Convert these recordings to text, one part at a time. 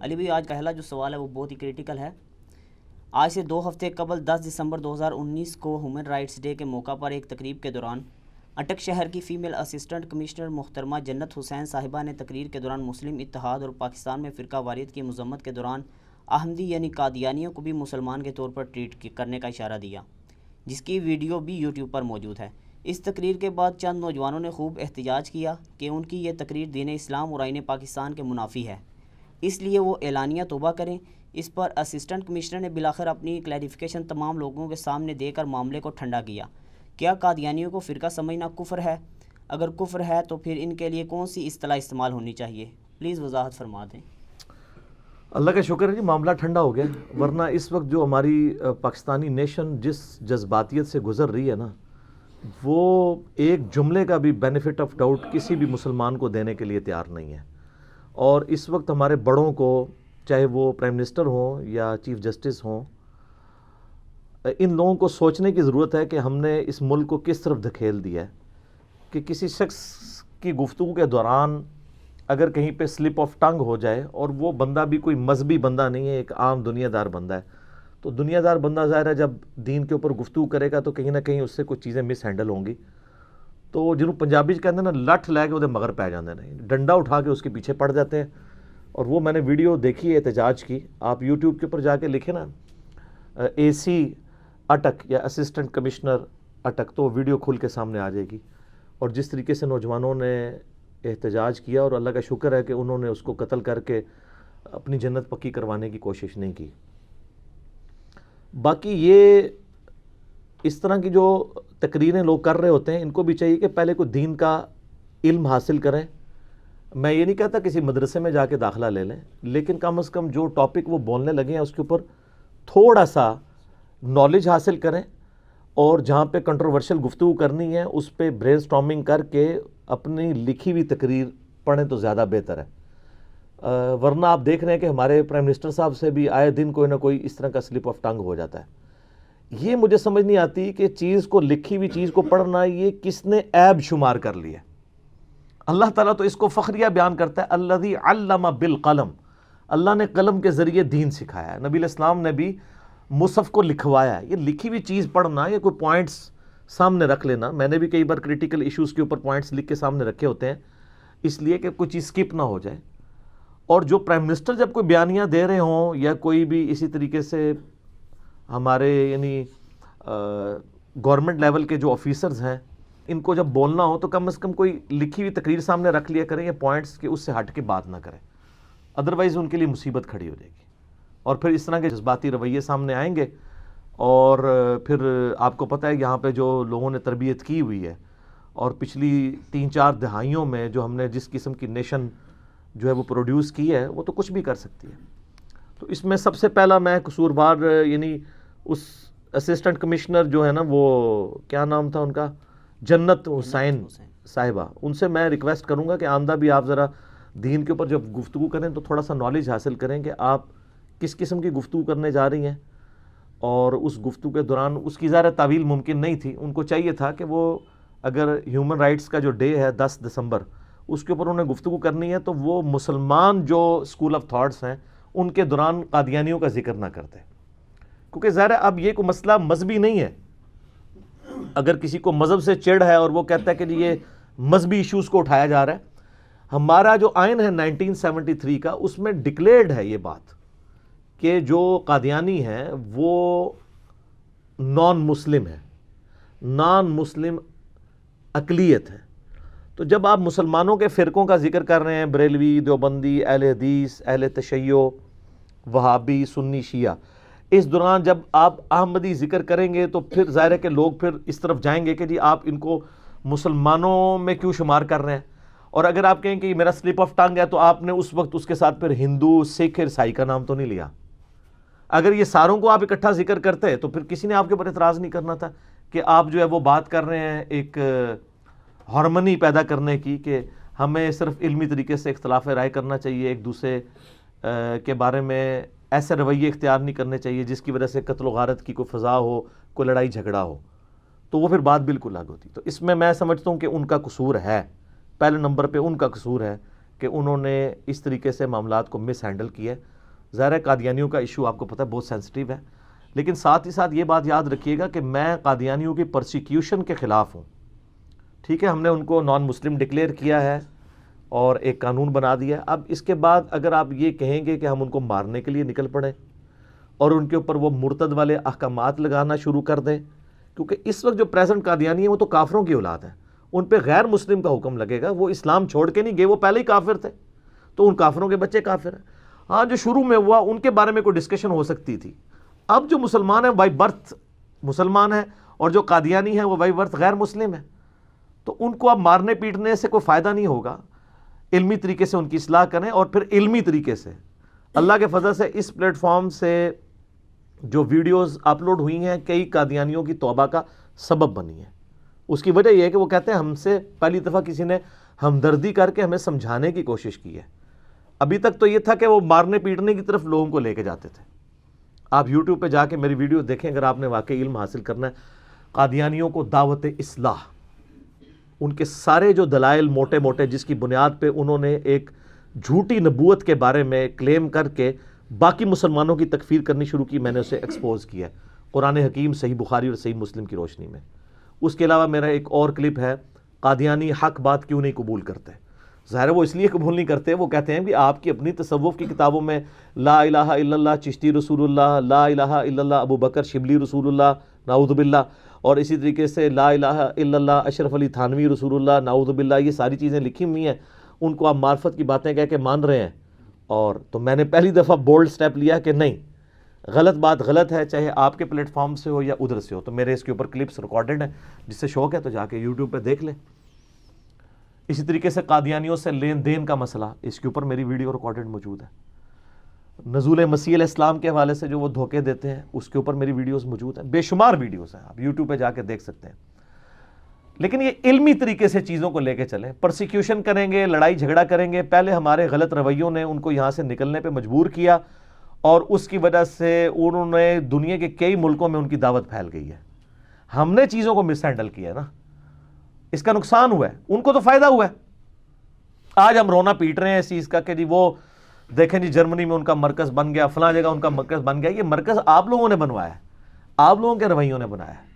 علی بھائی آج کا پہلا جو سوال ہے وہ بہت ہی کریٹیکل ہے۔ آج سے 2 ہفتے قبل 10 دسمبر 2019 کو ہیومن رائٹس ڈے کے موقع پر ایک تقریب کے دوران اٹک شہر کی فیمیل اسسٹنٹ کمشنر محترمہ جنت حسین صاحبہ نے تقریر کے دوران مسلم اتحاد اور پاکستان میں فرقہ واریت کی مذمت کے دوران احمدی یعنی قادیانیوں کو بھی مسلمان کے طور پر ٹریٹ کرنے کا اشارہ دیا، جس کی ویڈیو بھی یوٹیوب پر موجود ہے۔ اس تقریر کے بعد چند نوجوانوں نے خوب احتجاج کیا کہ ان کی یہ تقریر دین اسلام اور آئین پاکستان کے منافی ہے، اس لیے وہ اعلانیہ توبہ کریں۔ اس پر اسسٹنٹ کمشنر نے بالآخر اپنی کلیریفیکیشن تمام لوگوں کے سامنے دے کر معاملے کو ٹھنڈا کیا۔ کیا قادیانیوں کو فرقہ سمجھنا کفر ہے؟ اگر کفر ہے تو پھر ان کے لیے کون سی اصطلاح استعمال ہونی چاہیے؟ پلیز وضاحت فرما دیں۔ اللہ کا شکر ہے جی، معاملہ ٹھنڈا ہو گیا، ورنہ اس وقت جو ہماری پاکستانی نیشن جس جذباتیت سے گزر رہی ہے نا، وہ ایک جملے کا بھی بینیفٹ آف ڈاؤٹ کسی بھی مسلمان کو دینے کے لیے تیار نہیں ہے۔ اور اس وقت ہمارے بڑوں کو، چاہے وہ پرائم منسٹر ہوں یا چیف جسٹس ہوں، ان لوگوں کو سوچنے کی ضرورت ہے کہ ہم نے اس ملک کو کس طرف دھکیل دیا ہے کہ کسی شخص کی گفتگو کے دوران اگر کہیں پہ سلپ آف ٹنگ ہو جائے، اور وہ بندہ بھی کوئی مذہبی بندہ نہیں ہے، ایک عام دنیا دار بندہ ہے، تو دنیا دار بندہ ظاہر ہے جب دین کے اوپر گفتگو کرے گا تو کہیں نہ کہیں اس سے کچھ چیزیں مس ہینڈل ہوں گی۔ تو جنہوں پنجابی کہتے ہیں نا، لٹھ لے کے وہ مگر پہ جاندے نہیں، ڈنڈا اٹھا کے اس کے پیچھے پڑ جاتے ہیں۔ اور وہ میں نے ویڈیو دیکھی ہے احتجاج کی، آپ یوٹیوب کے اوپر جا کے لکھیں نا اے سی اٹک یا اسسٹنٹ کمشنر اٹک، تو ویڈیو کھل کے سامنے آ جائے گی۔ اور جس طریقے سے نوجوانوں نے احتجاج کیا، اور اللہ کا شکر ہے کہ انہوں نے اس کو قتل کر کے اپنی جنت پکی کروانے کی کوشش نہیں کی۔ باقی یہ اس طرح کی جو تقریریں لوگ کر رہے ہوتے ہیں، ان کو بھی چاہیے کہ پہلے کوئی دین کا علم حاصل کریں۔ میں یہ نہیں کہتا کسی مدرسے میں جا کے داخلہ لے لیں، لیکن کم از کم جو ٹاپک وہ بولنے لگے ہیں اس کے اوپر تھوڑا سا نالج حاصل کریں، اور جہاں پہ کنٹروورشل گفتگو کرنی ہے اس پہ برین سٹارمنگ کر کے اپنی لکھی ہوئی تقریر پڑھیں تو زیادہ بہتر ہے۔ ورنہ آپ دیکھ رہے ہیں کہ ہمارے پرائم منسٹر صاحب سے بھی آئے دن کوئی نہ کوئی اس طرح کا سلپ آف ٹنگ ہو جاتا ہے۔ یہ مجھے سمجھ نہیں آتی کہ چیز کو، لکھی ہوئی چیز کو پڑھنا یہ کس نے عیب شمار کر لیا۔ اللہ تعالیٰ تو اس کو فخریہ بیان کرتا ہے، الذی علم بالقلم، اللہ نے قلم کے ذریعے دین سکھایا ہے۔ نبی علیہ السلام نے بھی مصحف کو لکھوایا ہے۔ یہ لکھی ہوئی چیز پڑھنا، یا کوئی پوائنٹس سامنے رکھ لینا، میں نے بھی کئی بار کریٹیکل ایشوز کے اوپر پوائنٹس لکھ کے سامنے رکھے ہوتے ہیں، اس لیے کہ کوئی چیز سکپ نہ ہو جائے۔ اور جو پرائم منسٹر جب کوئی بیانیاں دے رہے ہوں، یا کوئی بھی اسی طریقے سے ہمارے یعنی گورنمنٹ لیول کے جو آفیسرز ہیں، ان کو جب بولنا ہو تو کم از کم کوئی لکھی ہوئی تقریر سامنے رکھ لیا کریں، یا پوائنٹس کے اس سے ہٹ کے بات نہ کریں، ادروائز ان کے لیے مصیبت کھڑی ہو جائے گی۔ اور پھر اس طرح کے جذباتی رویے سامنے آئیں گے، اور پھر آپ کو پتہ ہے یہاں پہ جو لوگوں نے تربیت کی ہوئی ہے، اور پچھلی 3-4 دہائیوں میں جو ہم نے جس قسم کی نیشن جو ہے وہ پروڈیوس کی ہے، وہ تو کچھ بھی کر سکتی ہے۔ تو اس میں سب سے پہلا میں قصوروار یعنی اس اسسٹنٹ کمشنر جو ہے نا، وہ کیا نام تھا ان کا، جنت حسین صاحبہ، ان سے میں ریکویسٹ کروں گا کہ آئندہ بھی آپ ذرا دین کے اوپر جب گفتگو کریں تو تھوڑا سا نالج حاصل کریں کہ آپ کس قسم کی گفتگو کرنے جا رہی ہیں، اور اس گفتگو کے دوران اس کی ظاہر تعویل ممکن نہیں تھی۔ ان کو چاہیے تھا کہ وہ اگر ہیومن رائٹس کا جو ڈے ہے 10 دسمبر، اس کے اوپر انہیں گفتگو کرنی ہے، تو وہ مسلمان جو اسکول آف تھاٹس ہیں ان کے دوران قادیانیوں کا ذکر نہ کرتے، کیونکہ ظاہر ہے اب یہ کوئی مسئلہ مذہبی نہیں ہے۔ اگر کسی کو مذہب سے چڑ ہے اور وہ کہتا ہے کہ جی یہ مذہبی ایشوز کو اٹھایا جا رہا ہے، ہمارا جو آئین ہے 1973 کا، اس میں ڈکلیئرڈ ہے یہ بات کہ جو قادیانی ہیں وہ نان مسلم ہے، نان مسلم اقلیت ہے۔ تو جب آپ مسلمانوں کے فرقوں کا ذکر کر رہے ہیں، بریلوی، دیوبندی، اہل حدیث، اہل تشیع، وہابی، سنی، شیعہ، اس دوران جب آپ احمدی ذکر کریں گے تو پھر ظاہر ہے کہ لوگ پھر اس طرف جائیں گے کہ جی آپ ان کو مسلمانوں میں کیوں شمار کر رہے ہیں۔ اور اگر آپ کہیں کہ یہ میرا سلپ آف ٹنگ ہے، تو آپ نے اس وقت اس کے ساتھ پھر ہندو، سکھ، عیسائی کا نام تو نہیں لیا۔ اگر یہ ساروں کو آپ اکٹھا ذکر کرتے تو پھر کسی نے آپ کے اوپر اعتراض نہیں کرنا تھا کہ آپ جو ہے وہ بات کر رہے ہیں ایک ہارمنی پیدا کرنے کی، کہ ہمیں صرف علمی طریقے سے اختلاف رائے کرنا چاہیے، ایک دوسرے کے بارے میں ایسے رویے اختیار نہیں کرنے چاہیے جس کی وجہ سے قتل و غارت کی کوئی فضا ہو، کوئی لڑائی جھگڑا ہو، تو وہ پھر بات بالکل الگ ہوتی۔ تو اس میں سمجھتا ہوں کہ ان کا قصور ہے، پہلے نمبر پہ ان کا قصور ہے کہ انہوں نے اس طریقے سے معاملات کو مس ہینڈل کیا ہے۔ ظاہر ہے قادیانیوں کا ایشو آپ کو پتہ ہے بہت سینسٹیو ہے، لیکن ساتھ ہی ساتھ یہ بات یاد رکھیے گا کہ میں قادیانیوں کی پرسیکیوشن کے خلاف ہوں، ٹھیک ہے؟ ہم نے ان کو نان مسلم ڈکلیئر کیا ہے اور ایک قانون بنا دیا ہے۔ اب اس کے بعد اگر آپ یہ کہیں گے کہ ہم ان کو مارنے کے لیے نکل پڑیں اور ان کے اوپر وہ مرتد والے احکامات لگانا شروع کر دیں، کیونکہ اس وقت جو پریزنٹ قادیانی ہیں وہ تو کافروں کی اولاد ہیں، ان پہ غیر مسلم کا حکم لگے گا، وہ اسلام چھوڑ کے نہیں گئے، وہ پہلے ہی کافر تھے، تو ان کافروں کے بچے کافر ہیں۔ ہاں جو شروع میں ہوا ان کے بارے میں کوئی ڈسکشن ہو سکتی تھی، اب جو مسلمان ہیں بائی برتھ مسلمان ہیں اور جو قادیانی ہیں وہ بائی برتھ غیر مسلم ہیں، تو ان کو اب مارنے پیٹنے سے کوئی فائدہ نہیں ہوگا، علمی طریقے سے ان کی اصلاح کریں، اور پھر علمی طریقے سے اللہ کے فضل سے اس پلیٹ فارم سے جو ویڈیوز اپلوڈ ہوئی ہیں کئی قادیانیوں کی توبہ کا سبب بنی ہے۔ اس کی وجہ یہ ہے کہ وہ کہتے ہیں ہم سے پہلی دفعہ کسی نے ہمدردی کر کے ہمیں سمجھانے کی کوشش کی ہے، ابھی تک تو یہ تھا کہ وہ مارنے پیٹنے کی طرف لوگوں کو لے کے جاتے تھے۔ آپ یوٹیوب پہ جا کے میری ویڈیو دیکھیں اگر آپ نے واقعی علم حاصل کرنا ہے۔ قادیانیوں کو دعوت اصلاح، ان کے سارے جو دلائل موٹے موٹے جس کی بنیاد پہ انہوں نے ایک جھوٹی نبوت کے بارے میں کلیم کر کے باقی مسلمانوں کی تکفیر کرنی شروع کی، میں نے اسے ایکسپوز کیا ہے قرآن حکیم، صحیح بخاری اور صحیح مسلم کی روشنی میں۔ اس کے علاوہ میرا ایک اور کلپ ہے، قادیانی حق بات کیوں نہیں قبول کرتے؟ ظاہر ہے وہ اس لیے قبول نہیں کرتے، وہ کہتے ہیں کہ آپ کی اپنی تصوف کی کتابوں میں لا الہ الا اللہ چشتی رسول اللہ، لا الہ الا اللہ ابو بکر شبلی رسول اللہ نعوذ باللہ، اور اسی طریقے سے لا الہ الا اللہ اشرف علی تھانوی رسول اللہ نعوذ باللہ، یہ ساری چیزیں لکھی ہوئی ہیں، ان کو آپ معرفت کی باتیں کہہ کے مان رہے ہیں۔ اور تو میں نے پہلی دفعہ بولڈ سٹیپ لیا کہ نہیں، غلط بات غلط ہے، چاہے آپ کے پلیٹ فارم سے ہو یا ادھر سے ہو۔ تو میرے اس کے اوپر کلپس ریکارڈڈ ہیں، جس سے شوق ہے تو جا کے یوٹیوب پہ دیکھ لیں۔ اسی طریقے سے قادیانیوں سے لین دین کا مسئلہ، اس کے اوپر میری ویڈیو ریکارڈڈ موجود ہے۔ نزول مسیح علیہ السلام کے حوالے سے جو وہ دھوکے دیتے ہیں، اس کے اوپر میری ویڈیوز موجود ہیں، بے شمار ویڈیوز ہیں، آپ یوٹیوب پہ جا کے دیکھ سکتے ہیں۔ لیکن یہ علمی طریقے سے چیزوں کو لے کے چلیں، پرسیکیوشن کریں گے، لڑائی جھگڑا کریں گے۔ پہلے ہمارے غلط رویوں نے ان کو یہاں سے نکلنے پہ مجبور کیا، اور اس کی وجہ سے انہوں نے دنیا کے کئی ملکوں میں ان کی دعوت پھیل گئی ہے۔ ہم نے چیزوں کو مس ہینڈل کیا ہے نا، اس کا نقصان ہوا ہے، ان کو تو فائدہ ہوا ہے۔ آج ہم رونا پیٹ رہے ہیں اس چیز کا کہ جی وہ دیکھیں جی جرمنی میں ان کا مرکز بن گیا، فلاں جگہ ان کا مرکز بن گیا۔ یہ مرکز آپ لوگوں نے بنوایا ہے، آپ لوگوں کے رویوں نے بنایا ہے،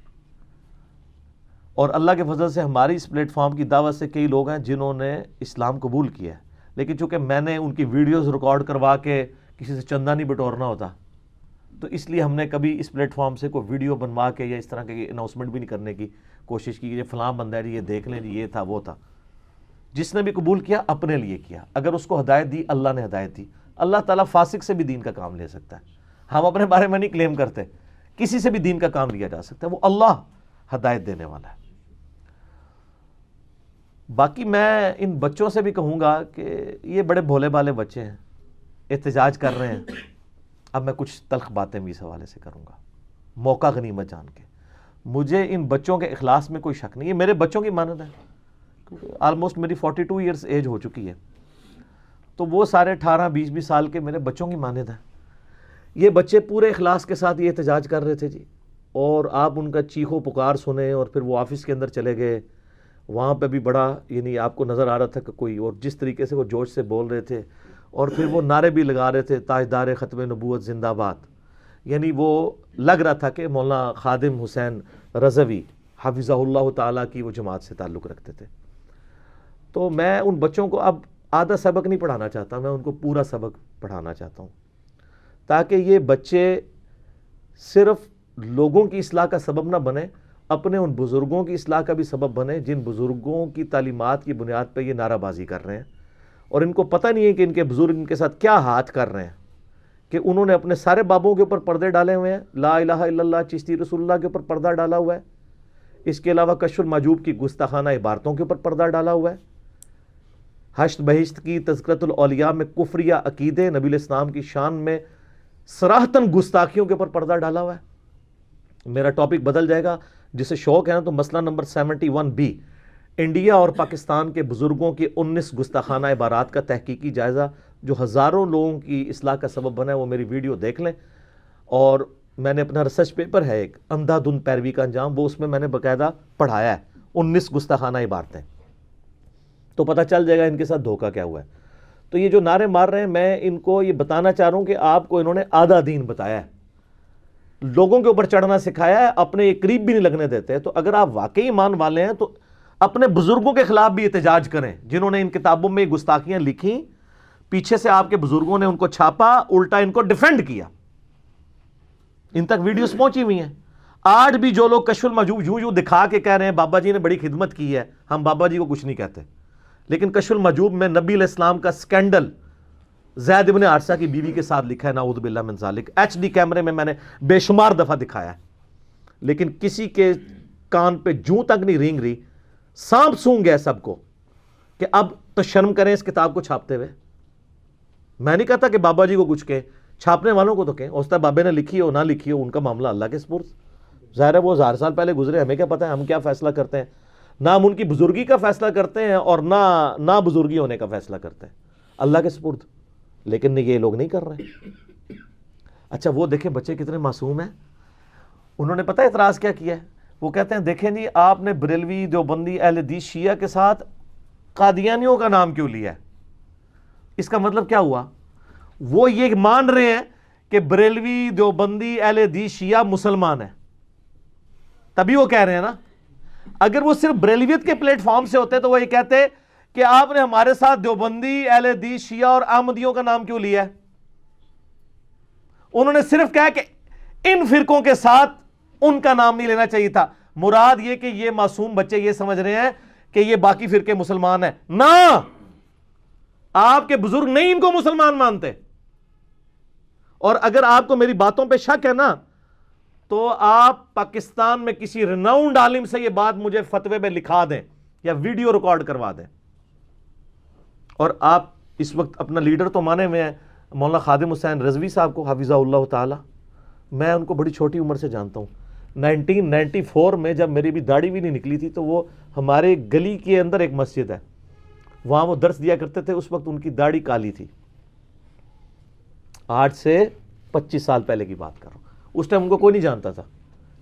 اور اللہ کے فضل سے ہماری اس پلیٹ فارم کی دعوت سے کئی لوگ ہیں جنہوں نے اسلام قبول کیا ہے، لیکن چونکہ میں نے ان کی ویڈیوز ریکارڈ کروا کے کسی سے چندہ نہیں بٹورنا ہوتا، تو اس لیے ہم نے کبھی اس پلیٹ فارم سے کوئی ویڈیو بنوا کے یا اس طرح کی اناؤنسمنٹ بھی نہیں کرنے کی کوشش کی کہ یہ فلاں بندہ ہے جی، یہ دیکھ لیں جی، یہ تھا وہ تھا۔ جس نے بھی قبول کیا اپنے لیے کیا، اگر اس کو ہدایت دی اللہ نے ہدایت دی۔ اللہ تعالیٰ فاسق سے بھی دین کا کام لے سکتا ہے، ہم اپنے بارے میں نہیں کلیم کرتے، کسی سے بھی دین کا کام لیا جا سکتا ہے، وہ اللہ ہدایت دینے والا ہے۔ باقی میں ان بچوں سے بھی کہوں گا کہ یہ بڑے بھولے بھالے بچے ہیں، احتجاج کر رہے ہیں۔ اب میں کچھ تلخ باتیں بھی اس حوالے سے کروں گا، موقع غنیمت جان کے۔ مجھے ان بچوں کے اخلاص میں کوئی شک نہیں، یہ میرے بچوں کی مانند ہے، آلموسٹ میری 42 ایئرز ایج ہو چکی ہے، تو وہ سارے 18-20 سال کے میرے بچوں کی مانند ہیں۔ یہ بچے پورے اخلاص کے ساتھ یہ احتجاج کر رہے تھے جی، اور آپ ان کا چیخو پکار سنیں، اور پھر وہ آفس کے اندر چلے گئے، وہاں پہ بھی بڑا یعنی آپ کو نظر آ رہا تھا کہ کوئی، اور جس طریقے سے وہ جوش سے بول رہے تھے، اور پھر وہ نعرے بھی لگا رہے تھے تاجدار ختم نبوت زندہ باد، یعنی وہ لگ رہا تھا کہ مولانا خادم حسین رضوی حفظہ اللہ تعالیٰ کی وہ جماعت سے تعلق رکھتے تھے۔ تو میں ان بچوں کو اب آدھا سبق نہیں پڑھانا چاہتا، میں ان کو پورا سبق پڑھانا چاہتا ہوں، تاکہ یہ بچے صرف لوگوں کی اصلاح کا سبب نہ بنے، اپنے ان بزرگوں کی اصلاح کا بھی سبب بنے جن بزرگوں کی تعلیمات کی بنیاد پہ یہ نعرہ بازی کر رہے ہیں، اور ان کو پتہ نہیں ہے کہ ان کے بزرگ ان کے ساتھ کیا ہاتھ کر رہے ہیں، کہ انہوں نے اپنے سارے بابوں کے اوپر پردے ڈالے ہوئے ہیں، لا الہ الا اللہ چشتی رسول اللہ کے اوپر پردہ ڈالا ہوا ہے، اس کے علاوہ کشف المحجوب کی گستاخانہ عبارتوں کے اوپر پردہ ڈالا ہوا ہے، حشت بہشت کی تذکرۃ الاولیاء میں کفریہ عقیدے نبی علیہ السلام کی شان میں صراحتاً گستاخیوں کے اوپر پردہ ڈالا ہوا ہے۔ میرا ٹاپک بدل جائے گا، جسے شوق ہے نا، تو مسئلہ نمبر 71B، انڈیا اور پاکستان کے بزرگوں کی 19 گستاخانہ عبارات کا تحقیقی جائزہ جو ہزاروں لوگوں کی اصلاح کا سبب بنا ہے، وہ میری ویڈیو دیکھ لیں۔ اور میں نے اپنا ریسرچ پیپر ہے ایک اندھا دھند پیروی کا انجام، وہ اس میں نے باقاعدہ پڑھایا ہے 19 گستاخانہ عبارتیں، تو پتہ چل جائے گا ان کے ساتھ دھوکہ کیا ہوا ہے۔ تو یہ جو نعرے مار رہے ہیں، میں ان کو یہ بتانا چاہ رہا ہوں کہ آپ کو انہوں نے آدھا دین بتایا ہے، لوگوں کے اوپر چڑھنا سکھایا ہے، اپنے یہ قریب بھی نہیں لگنے دیتے. تو اگر آپ واقعی ایمان والے ہیں تو اپنے بزرگوں کے خلاف بھی احتجاج کریں جنہوں نے ان کتابوں میں گستاخیاں لکھی. پیچھے سے آپ کے بزرگوں نے ان کو چھاپا، الٹا ان کو ڈیفینڈ کیا. ان تک ویڈیوز پہنچی ہوئی ہیں. آج بھی جو لوگ کشف المحجوب یوں دکھا کے کہہ رہے ہیں بابا جی نے بڑی خدمت کی ہے، ہم بابا جی کو کچھ نہیں کہتے، لیکن کشف المحجوب میں نبی علیہ السلام کا سکینڈل زید ابن حارثہ کی بیوی کے ساتھ لکھا ہے، نعوذ باللہ من ذالک. HD کیمرے میں نے بے شمار دفعہ دکھایا ہے، لیکن کسی کے کان پہ جوں تک نہیں رینگ رہی. سانپ سونگ گئے سب کو کہ اب تو شرم کریں اس کتاب کو چھاپتے ہوئے. میں نہیں کہتا کہ بابا جی کو کچھ کہیں، چھاپنے والوں کو تو کہیں. استاد بابے نے لکھی ہو نہ لکھی ہو، ان کا معاملہ اللہ کے سپرد. ظاہر ہے وہ 1000 سال پہلے گزرے، ہمیں کیا پتہ ہے ہم کیا فیصلہ کرتے ہیں. نہ ہم ان کی بزرگی کا فیصلہ کرتے ہیں اور نہ بزرگی ہونے کا فیصلہ کرتے ہیں، اللہ کے سپرد. لیکن یہ لوگ نہیں کر رہے. اچھا وہ دیکھیں بچے کتنے معصوم ہیں. انہوں نے پتہ اعتراض کیا کیا ہے؟ وہ کہتے ہیں دیکھیں جی آپ نے بریلوی دیوبندی اہل حدیث شیعہ کے ساتھ قادیانیوں کا نام کیوں لیا ہے؟ اس کا مطلب کیا ہوا؟ وہ یہ مان رہے ہیں کہ بریلوی دیوبندی اہل حدیث شیعہ مسلمان ہیں، تبھی وہ کہہ رہے ہیں نا. اگر وہ صرف بریلویت کے پلیٹ فارم سے ہوتے تو وہ یہ کہتے کہ آپ نے ہمارے ساتھ دیوبندی اہل حدیث شیعہ اور احمدیوں کا نام کیوں لیا ہے. انہوں نے صرف کہا کہ ان فرقوں کے ساتھ ان کا نام نہیں لینا چاہیے تھا. مراد یہ کہ یہ معصوم بچے یہ سمجھ رہے ہیں کہ یہ باقی فرقے مسلمان ہیں. نہ، آپ کے بزرگ نہیں ان کو مسلمان مانتے. اور اگر آپ کو میری باتوں پہ شک ہے نا تو آپ پاکستان میں کسی رناؤنڈ عالم سے یہ بات مجھے فتوے میں لکھا دیں یا ویڈیو ریکارڈ کروا دیں. اور آپ اس وقت اپنا لیڈر تو مانے ہوئے ہیں مولانا خادم حسین رضوی صاحب کو، حفظہ اللہ تعالی. میں ان کو بڑی چھوٹی عمر سے جانتا ہوں. 1994 میں جب میری بھی داڑھی بھی نہیں نکلی تھی تو وہ ہمارے گلی کے اندر ایک مسجد ہے، وہاں وہ درس دیا کرتے تھے. اس وقت ان کی داڑھی کالی تھی. آج سے 25 سال پہلے کی بات کر رہا ہوں. اس ٹائم ان کو کوئی نہیں جانتا تھا.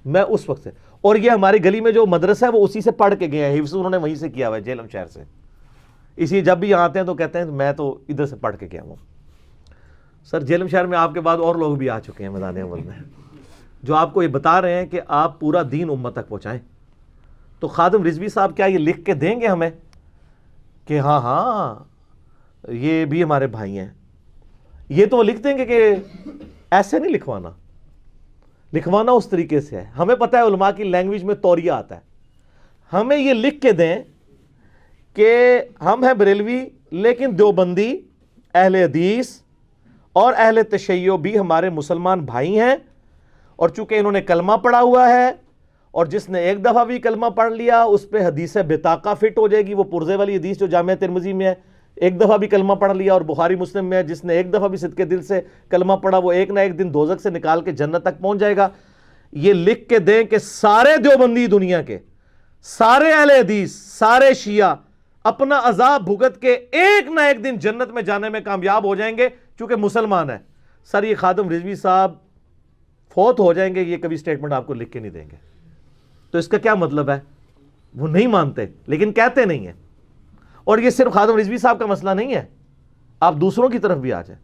میں اس وقت سے، اور یہ ہماری گلی میں جو مدرسہ ہے وہ اسی سے پڑھ کے گئے ہیں، حفظ انہوں نے وہیں سے کیا ہوا ہے، جہلم شہر سے. اسی جب بھی یہاں آتے ہیں تو کہتے ہیں میں تو ادھر سے پڑھ کے گیا ہوں. سر جہلم شہر میں آپ کے بعد اور لوگ بھی آ چکے ہیں میدان اول میں، جو آپ کو یہ بتا رہے ہیں کہ آپ پورا دین امت تک پہنچائیں. تو خادم رضوی صاحب کیا یہ لکھ کے دیں گے ہمیں کہ ہاں یہ بھی ہمارے بھائی ہیں؟ یہ تو وہ لکھ دیں گے کہ ایسے نہیں لکھوانا. لکھوانا اس طریقے سے ہے. ہمیں پتہ ہے علماء کی لینگویج میں توریہ آتا ہے. ہمیں یہ لکھ کے دیں کہ ہم ہیں بریلوی لیکن دیوبندی اہل حدیث اور اہل تشیع بھی ہمارے مسلمان بھائی ہیں، اور چونکہ انہوں نے کلمہ پڑھا ہوا ہے اور جس نے ایک دفعہ بھی کلمہ پڑھ لیا اس پہ حدیث بطاقہ فٹ ہو جائے گی. وہ پرزے والی حدیث جو جامعہ ترمذی میں ہے، ایک دفعہ بھی کلمہ پڑھ لیا، اور بخاری مسلم میں ہے جس نے ایک دفعہ بھی صدقے دل سے کلمہ پڑھا وہ ایک نہ ایک دن دوزخ سے نکال کے جنت تک پہنچ جائے گا. یہ لکھ کے دیں کہ سارے دیوبندی دنیا کے، سارے اہل حدیث، سارے شیعہ اپنا عذاب بھگت کے ایک نہ ایک دن جنت میں جانے میں کامیاب ہو جائیں گے چونکہ مسلمان ہیں. سر یہ خادم رضوی صاحب فوت ہو جائیں گے، یہ کبھی سٹیٹمنٹ آپ کو لکھ کے نہیں دیں گے. تو اس کا کیا مطلب ہے؟ وہ نہیں مانتے لیکن کہتے نہیں ہیں. اور یہ صرف خادم رضوی صاحب کا مسئلہ نہیں ہے، آپ دوسروں کی طرف بھی آ جائیں.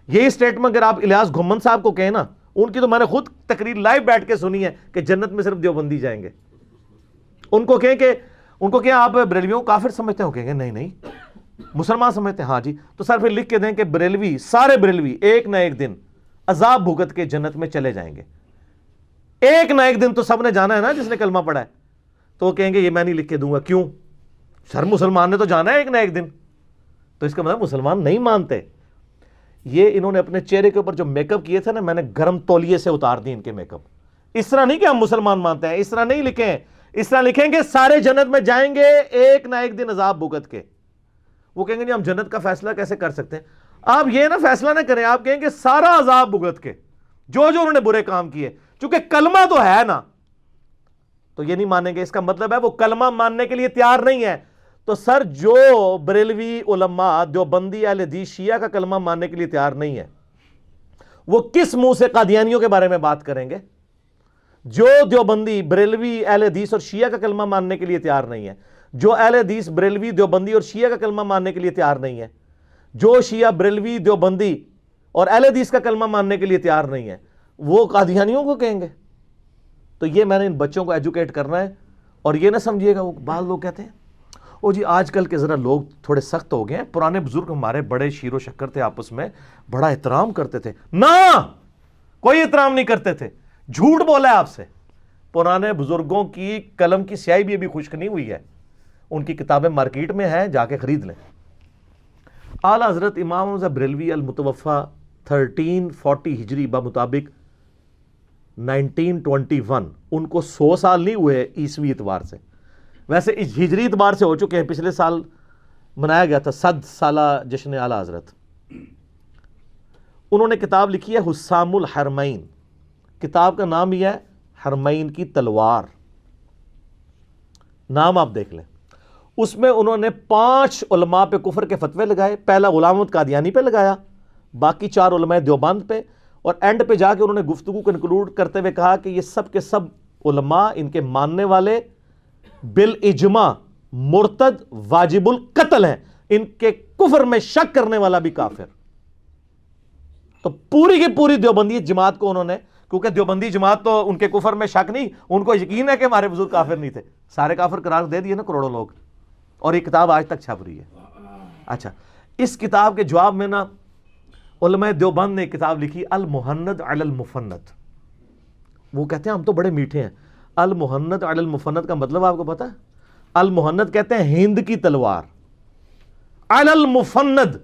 یہی سٹیٹمنٹ اگر آپ الیاس گھمن صاحب کو کہیں نا، ان کی تو میں نے خود تقریر لائیو بیٹھ کے سنی ہے کہ جنت میں صرف دیوبندی جائیں گے. ان کو کہیں آپ بریلویوں کو کافر سمجھتے ہو؟ کہیں گے نہیں مسلمان سمجھتے ہیں. ہاں جی. تو سر پھر لکھ کے دیں کہ بریلوی، سارے بریلوی ایک نہ ایک دن عذاب بھگت کے جنت میں چلے جائیں گے. ایک نہ ایک دن تو سب نے جانا ہے نا جس نے کلمہ پڑھا ہے. تو وہ کہیں گے یہ میں نہیں لکھ کے دوں گا. کیوں؟ سر مسلمان نے تو جانا ہے ایک نہ ایک دن. تو اس کا مطلب مسلمان نہیں مانتے. یہ انہوں نے اپنے چہرے کے اوپر جو میک اپ کیے تھے نا، میں نے گرم تولیے سے اتار دی ان کے میک اپ. اس طرح نہیں کہ ہم مسلمان مانتے ہیں، اس طرح نہیں لکھیں. اس طرح لکھیں گے سارے جنت میں جائیں گے ایک نہ ایک دن عذاب بھگت کے. وہ کہیں گے نہیں ہم جنت کا فیصلہ کیسے کر سکتے ہیں؟ آپ یہ نہ فیصلہ نہ کریں، آپ کہیں گے سارا عذاب بھگت کے جو انہوں نے برے کام کیے. چونکہ کلمہ تو ہے نا، تو یہ نہیں مانیں گے. اس کا مطلب ہے وہ کلمہ ماننے کے لیے تیار نہیں ہے. تو سر جو بریلوی علماء دیوبندی اہل حدیث شیعہ کا کلمہ ماننے کے لیے تیار نہیں ہے، وہ کس منہ سے قادیانیوں کے بارے میں بات کریں گے؟ جو دیوبندی بریلوی اہل حدیث اور شیعہ کا کلمہ ماننے کے لیے تیار نہیں ہے، جو اہل حدیث بریلوی دیوبندی اور شیعہ کا کلمہ ماننے کے لیے تیار نہیں ہے، جو شیعہ بریلوی دیوبندی اور اہل حدیث کا کلمہ ماننے کے لیے تیار نہیں ہے وہ قادیانیوں کو کہیں گے؟ تو یہ میں نے ان بچوں کو ایجوکیٹ کرنا ہے. اور یہ نہ سمجھیے گا وہ بعض لوگ کہتے ہیں او جی آج کل کے ذرا لوگ تھوڑے سخت ہو گئے ہیں, پرانے بزرگ ہمارے بڑے شیر و شکر تھے, آپس میں بڑا احترام کرتے تھے. نہ, کوئی احترام نہیں کرتے تھے, جھوٹ بولا ہے آپ سے. پرانے بزرگوں کی قلم کی سیاہی بھی ابھی خشک نہیں ہوئی ہے, ان کی کتابیں مارکیٹ میں ہیں, جا کے خرید لیں. اعلیٰ حضرت امام احمد بریلوی المتوفا 1340 ہجری بمطابق 1921, ان کو 100 سال نہیں ہوئے عیسوی اعتبار سے, ویسے اس ہجری اعتبار سے ہو چکے ہیں. پچھلے سال منایا گیا تھا 100 سالہ جشن اعلیٰ حضرت. انہوں نے کتاب لکھی ہے حسام الحرمین, کتاب کا نام یہ ہے حرمین کی تلوار, نام آپ دیکھ لیں. اس میں انہوں نے 5 علماء پہ کفر کے فتوے لگائے. پہلا غلام احمد قادیانی پہ لگایا, باقی 4 علماء دیوبند پہ, اور اینڈ پہ جا کے انہوں نے گفتگو کنکلوڈ کرتے ہوئے کہا کہ یہ سب کے سب علماء, ان کے ماننے والے بالاجماع مرتد واجب القتل ہیں, ان کے کفر میں شک کرنے والا بھی کافر. تو پوری کی پوری دیوبندی جماعت کو انہوں نے, کیونکہ دیوبندی جماعت تو ان کے کفر میں شک نہیں, ان کو یقین ہے کہ ہمارے بزرگ کافر نہیں تھے, سارے کافر قرار دے دیے نا کروڑوں لوگ, اور یہ کتاب آج تک چھپ رہی ہے. اچھا, اس کتاب کے جواب میں نا علماء دیوبند نے کتاب لکھی المحند علی المفند. وہ کہتے ہیں ہم تو بڑے میٹھے ہیں. المحند علی المفند کا مطلب آپ کو پتا ہے؟ المحند کہتے ہیں ہند کی تلوار, علی المفند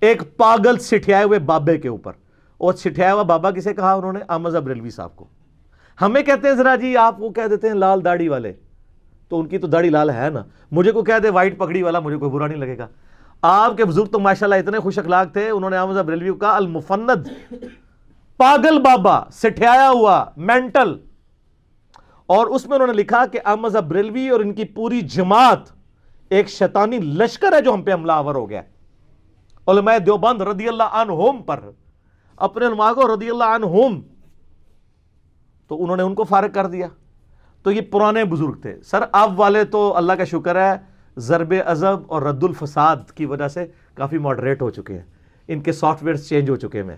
ایک پاگل سٹھیائے ہوئے بابے کے اوپر. اور سٹھیایا ہوا بابا کسے کہا انہوں نے؟ احمد بریلوی صاحب کو. ہمیں کہتے ہیں ذرا جی آپ کو کہہ دیتے ہیں لال داڑھی والے, تو ان کی تو داڑھی لال ہے نا, مجھے کو کہہ دے وائٹ پگڑی والا, مجھے کوئی برا نہیں لگے گا. آپ کے بزرگ تو ماشاءاللہ اتنے خوش اخلاق تھے, انہوں نے احمد بریلوی کو کہا المفند, پاگل بابا, سٹھیایا ہوا, مینٹل. اور اس میں انہوں نے لکھا کہ احمد بریلوی اور ان کی پوری جماعت ایک شیطانی لشکر ہے جو ہم پہ حملہ آور ہو گیا. علماء دیوبند رضی اللہ عنہم پر, اپنے علماء کو رضی اللہ عنہم, تو انہوں نے ان کو فارغ کر دیا. تو یہ پرانے بزرگ تھے. سر اب والے تو اللہ کا شکر ہے ضرب عضب اور رد الفساد کی وجہ سے کافی ماڈریٹ ہو چکے ہیں, ان کے سافٹ ویئرز چینج ہو چکے ہیں.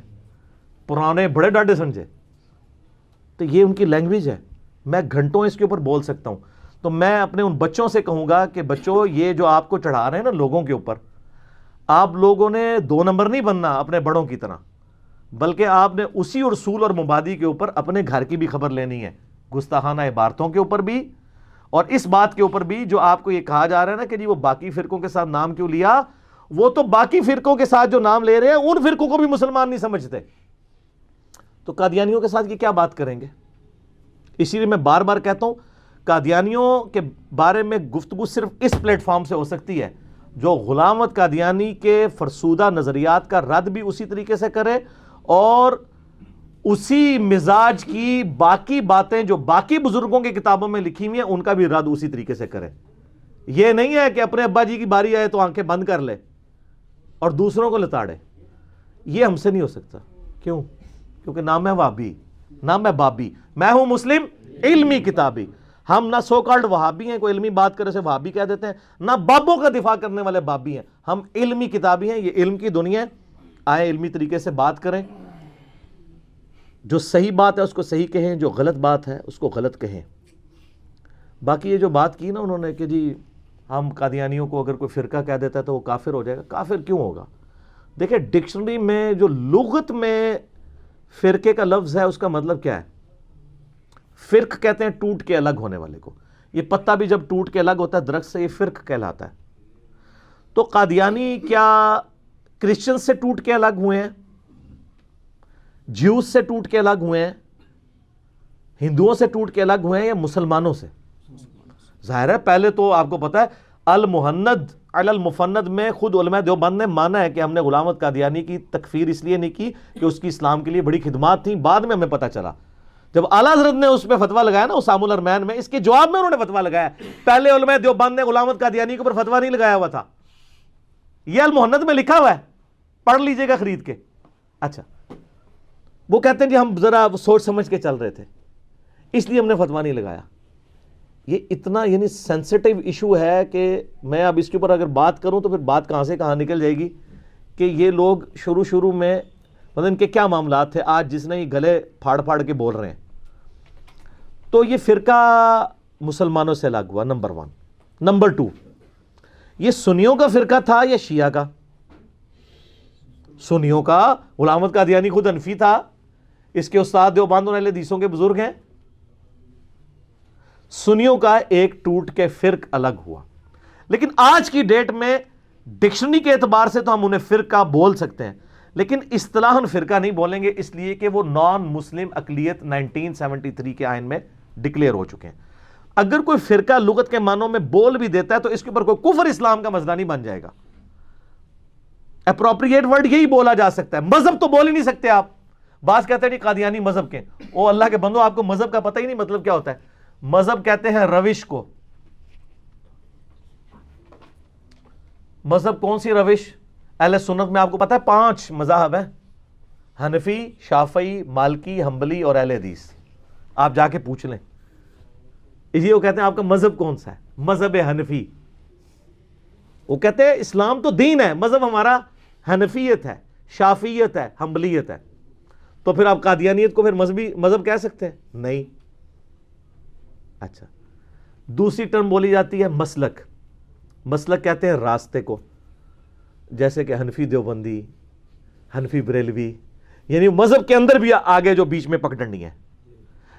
پرانے بڑے ڈاڈے سمجھے. تو یہ ان کی لینگویج ہے, میں گھنٹوں اس کے اوپر بول سکتا ہوں. تو میں اپنے ان بچوں سے کہوں گا کہ بچوں, یہ جو آپ کو چڑھا رہے ہیں نا لوگوں کے اوپر, آپ لوگوں نے 2 نمبر نہیں بننا اپنے بڑوں کی طرح, بلکہ آپ نے اسی اصول اور مبادی کے اوپر اپنے گھر کی بھی خبر لینی ہے, گستاخانہ عبارتوں کے اوپر بھی, اور اس بات کے اوپر بھی جو آپ کو یہ کہا جا رہا ہے نا کہ جی وہ باقی فرقوں کے ساتھ نام کیوں لیا, وہ تو باقی فرقوں کے ساتھ جو نام لے رہے ہیں ان فرقوں کو بھی مسلمان نہیں سمجھتے. تو قادیانیوں کے ساتھ یہ کیا بات کریں گے؟ اسی لیے میں بار بار کہتا ہوں قادیانیوں کے بارے میں گفتگو صرف اس پلیٹ فارم سے ہو سکتی ہے جو غلام احمد قادیانی کے فرسودہ نظریات کا رد بھی اسی طریقے سے کرے, اور اسی مزاج کی باقی باتیں جو باقی بزرگوں کی کتابوں میں لکھی ہوئی ہیں ان کا بھی رد اسی طریقے سے کرے. یہ نہیں ہے کہ اپنے ابا جی کی باری آئے تو آنکھیں بند کر لے اور دوسروں کو لتاڑے. یہ ہم سے نہیں ہو سکتا. کیوں؟ کیونکہ نام ہے وہابی, نام ہے بابی. میں ہوں مسلم علمی کتابی. ہم نہ سو کالڈ وہابی ہیں, کوئی علمی بات کرے سے وہابی کہہ دیتے ہیں, نہ بابوں کا دفاع کرنے والے بابی ہیں. ہم علمی کتابی ہیں. یہ علم کی دنیا ہے, آئیں علمی طریقے سے بات کریں. جو صحیح بات ہے اس کو صحیح کہیں, جو غلط بات ہے اس کو غلط کہیں. باقی یہ جو بات کی نا انہوں نے کہ جی ہم قادیانیوں کو اگر کوئی فرقہ کہہ دیتا ہے تو وہ کافر ہو جائے گا. کافر کیوں ہوگا؟ دیکھیں ڈکشنری میں جو لغت میں فرقے کا لفظ ہے اس کا مطلب کیا ہے؟ فرق کہتے ہیں ٹوٹ کے الگ ہونے والے کو. یہ پتا بھی جب ٹوٹ کے الگ ہوتا ہے درخت سے, یہ فرق کہلاتا ہے. تو قادیانی کیا کرسچن سے ٹوٹ کے الگ ہوئے ہیں؟ جیوز سے ٹوٹ کے الگ ہوئے ہیں؟ ہندوؤں سے ٹوٹ کے الگ ہوئے ہیں یا مسلمانوں سے؟ ظاہر ہے پہلے تو آپ کو پتا ہے المحند علی المفند میں خود علماء دیوبند نے مانا ہے کہ ہم نے غلام احمد قادیانی کی تکفیر اس لیے نہیں کی کہ اس کی اسلام کے لیے بڑی خدمات تھیں. بعد میں ہمیں پتا چلا جب اعلیٰ حضرت نے اس پہ فتویٰ لگایا نا حسام الحرمین میں, اس کے جواب میں انہوں نے فتویٰ لگایا. پہلے علماء دیوبند نے غلام احمد قادیانی کے اوپر فتویٰ نہیں لگایا ہوا تھا. یہ المحند میں لکھا ہوا ہے, پڑھ لیجئے گا خرید کے. اچھا, وہ کہتے ہیں کہ ہم ذرا سوچ سمجھ کے چل رہے تھے اس لیے ہم نے فتویٰ نہیں لگایا. یہ اتنا یعنی سینسٹیو ایشو ہے کہ میں اب اس کے اوپر اگر بات کروں تو پھر بات کہاں سے کہاں نکل جائے گی. کہ یہ لوگ شروع میں مطلب ان کے کیا معاملات تھے، آج جس نے یہ گلے پھاڑ پھاڑ کے بول رہے ہیں. تو یہ فرقہ مسلمانوں سے الگ ہوا، نمبر 1. نمبر 2، یہ سنیوں کا فرقہ تھا یا شیعہ کا؟ سنیوں کا. غلام احمد قادیانی خود حنفی تھا، اس کے استاد دیوبند اور اہل حدیثوں کے بزرگ ہیں. سنیوں کا ایک ٹوٹ کے فرق الگ ہوا. لیکن آج کی ڈیٹ میں ڈکشنری کے اعتبار سے تو ہم انہیں فرقہ بول سکتے ہیں، لیکن اصطلاحاً فرقہ نہیں بولیں گے، اس لیے کہ وہ نان مسلم اقلیت 1973 کے آئین میں ڈکلیئر ہو چکے ہیں. اگر کوئی فرقہ لغت کے معنوں میں بول بھی دیتا ہے تو اس کے اوپر کوئی کفر اسلام کا مسئلہ نہیں بن جائے گا. اپروپریٹ ورڈ یہی بولا جا سکتا ہے، مذہب تو بول ہی نہیں سکتے آپ. بعض کہتے ہیں نہیں قادیانی مذہب کے. او اللہ کے بندو، آپ کو مذہب کا پتہ ہی نہیں مطلب کیا ہوتا ہے. مذہب کہتے ہیں روش کو. مذہب کون سی روش؟ اہل سنت میں آپ کو پتہ ہے 5 مذاہب ہیں، حنفی، شافعی، مالکی، حنبلی اور اہل حدیث. آپ جا کے پوچھ لیں. یہ وہ کہتے ہیں آپ کا مذہب کون سا ہے؟ مذہب حنفی. وہ کہتے ہیں اسلام تو دین ہے، مذہب ہمارا حنفیت ہے، شافعیت ہے، حنبلیت ہے. تو پھر آپ قادیانیت کو پھر مذہب کہہ سکتے ہیں؟ نہیں. اچھا، دوسری ٹرم بولی جاتی ہے مسلک. مسلک کہتے ہیں راستے کو، جیسے کہ حنفی دیوبندی، حنفی بریلوی، یعنی مذہب کے اندر بھی آگے جو بیچ میں پکڑنی ہے.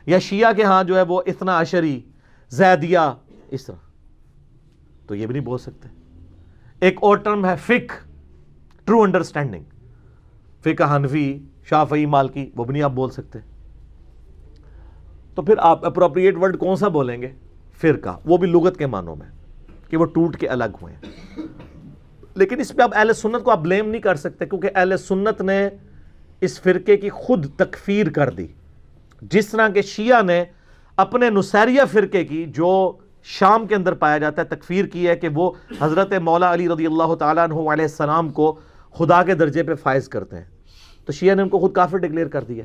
یا شیعہ کے ہاں جو ہے وہ اثنا عشری، زیدیہ، اس طرح. تو یہ بھی نہیں بول سکتے. ایک اور ٹرم ہے فقہ، ٹرو انڈرسٹینڈنگ. فقہ حنفی، شافعی، مالکی، وہ بھی نہیں آپ بول سکتے. تو پھر آپ اپروپریٹ ورڈ کون سا بولیں گے؟ فرقہ، وہ بھی لغت کے معنوں میں کہ وہ ٹوٹ کے الگ ہوئے ہیں. لیکن اس پہ آپ اہل سنت کو آپ بلیم نہیں کر سکتے، کیونکہ اہل سنت نے اس فرقے کی خود تکفیر کر دی. جس طرح کہ شیعہ نے اپنے نصیریہ فرقے کی، جو شام کے اندر پایا جاتا ہے، تکفیر کی ہے کہ وہ حضرت مولا علی رضی اللہ تعالیٰ عنہ علیہ السلام کو خدا کے درجے پہ فائز کرتے ہیں. تو شیعہ نے ان کو خود کافر ڈکلیئر کر دیا.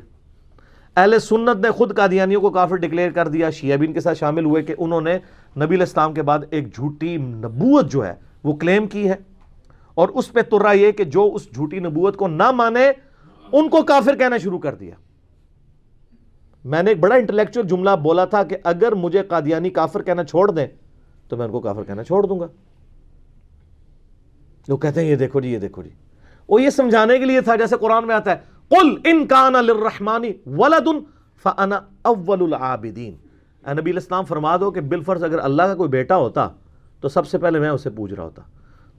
اہل سنت نے خود قادیانیوں کو کافر ڈکلیئر کر دیا. شیعہ بھی ان کے ساتھ شامل ہوئے کہ انہوں نے نبی علیہ السلام کے بعد ایک جھوٹی نبوت جو ہے وہ کلیم کی ہے، اور اس پہ ترا یہ کہ جو اس جھوٹی نبوت کو نہ مانے ان کو کافر کہنا شروع کر دیا. میں نے ایک بڑا انٹلیکچوئل جملہ بولا تھا کہ اگر مجھے قادیانی کافر کہنا چھوڑ دیں تو میں ان کو کافر کہنا چھوڑ دوں گا. لوگ کہتے ہیں یہ دیکھو جی، یہ دیکھو جی. وہ یہ سمجھانے کے لیے تھا، جیسے قرآن میں آتا ہے قل ان کان للرحمن ولد فانا اول العابدین. اے نبی علیہ السلام فرما دو کہ بالفرض اگر اللہ کا کوئی بیٹا ہوتا تو سب سے پہلے میں اسے پوچھ رہا ہوتا.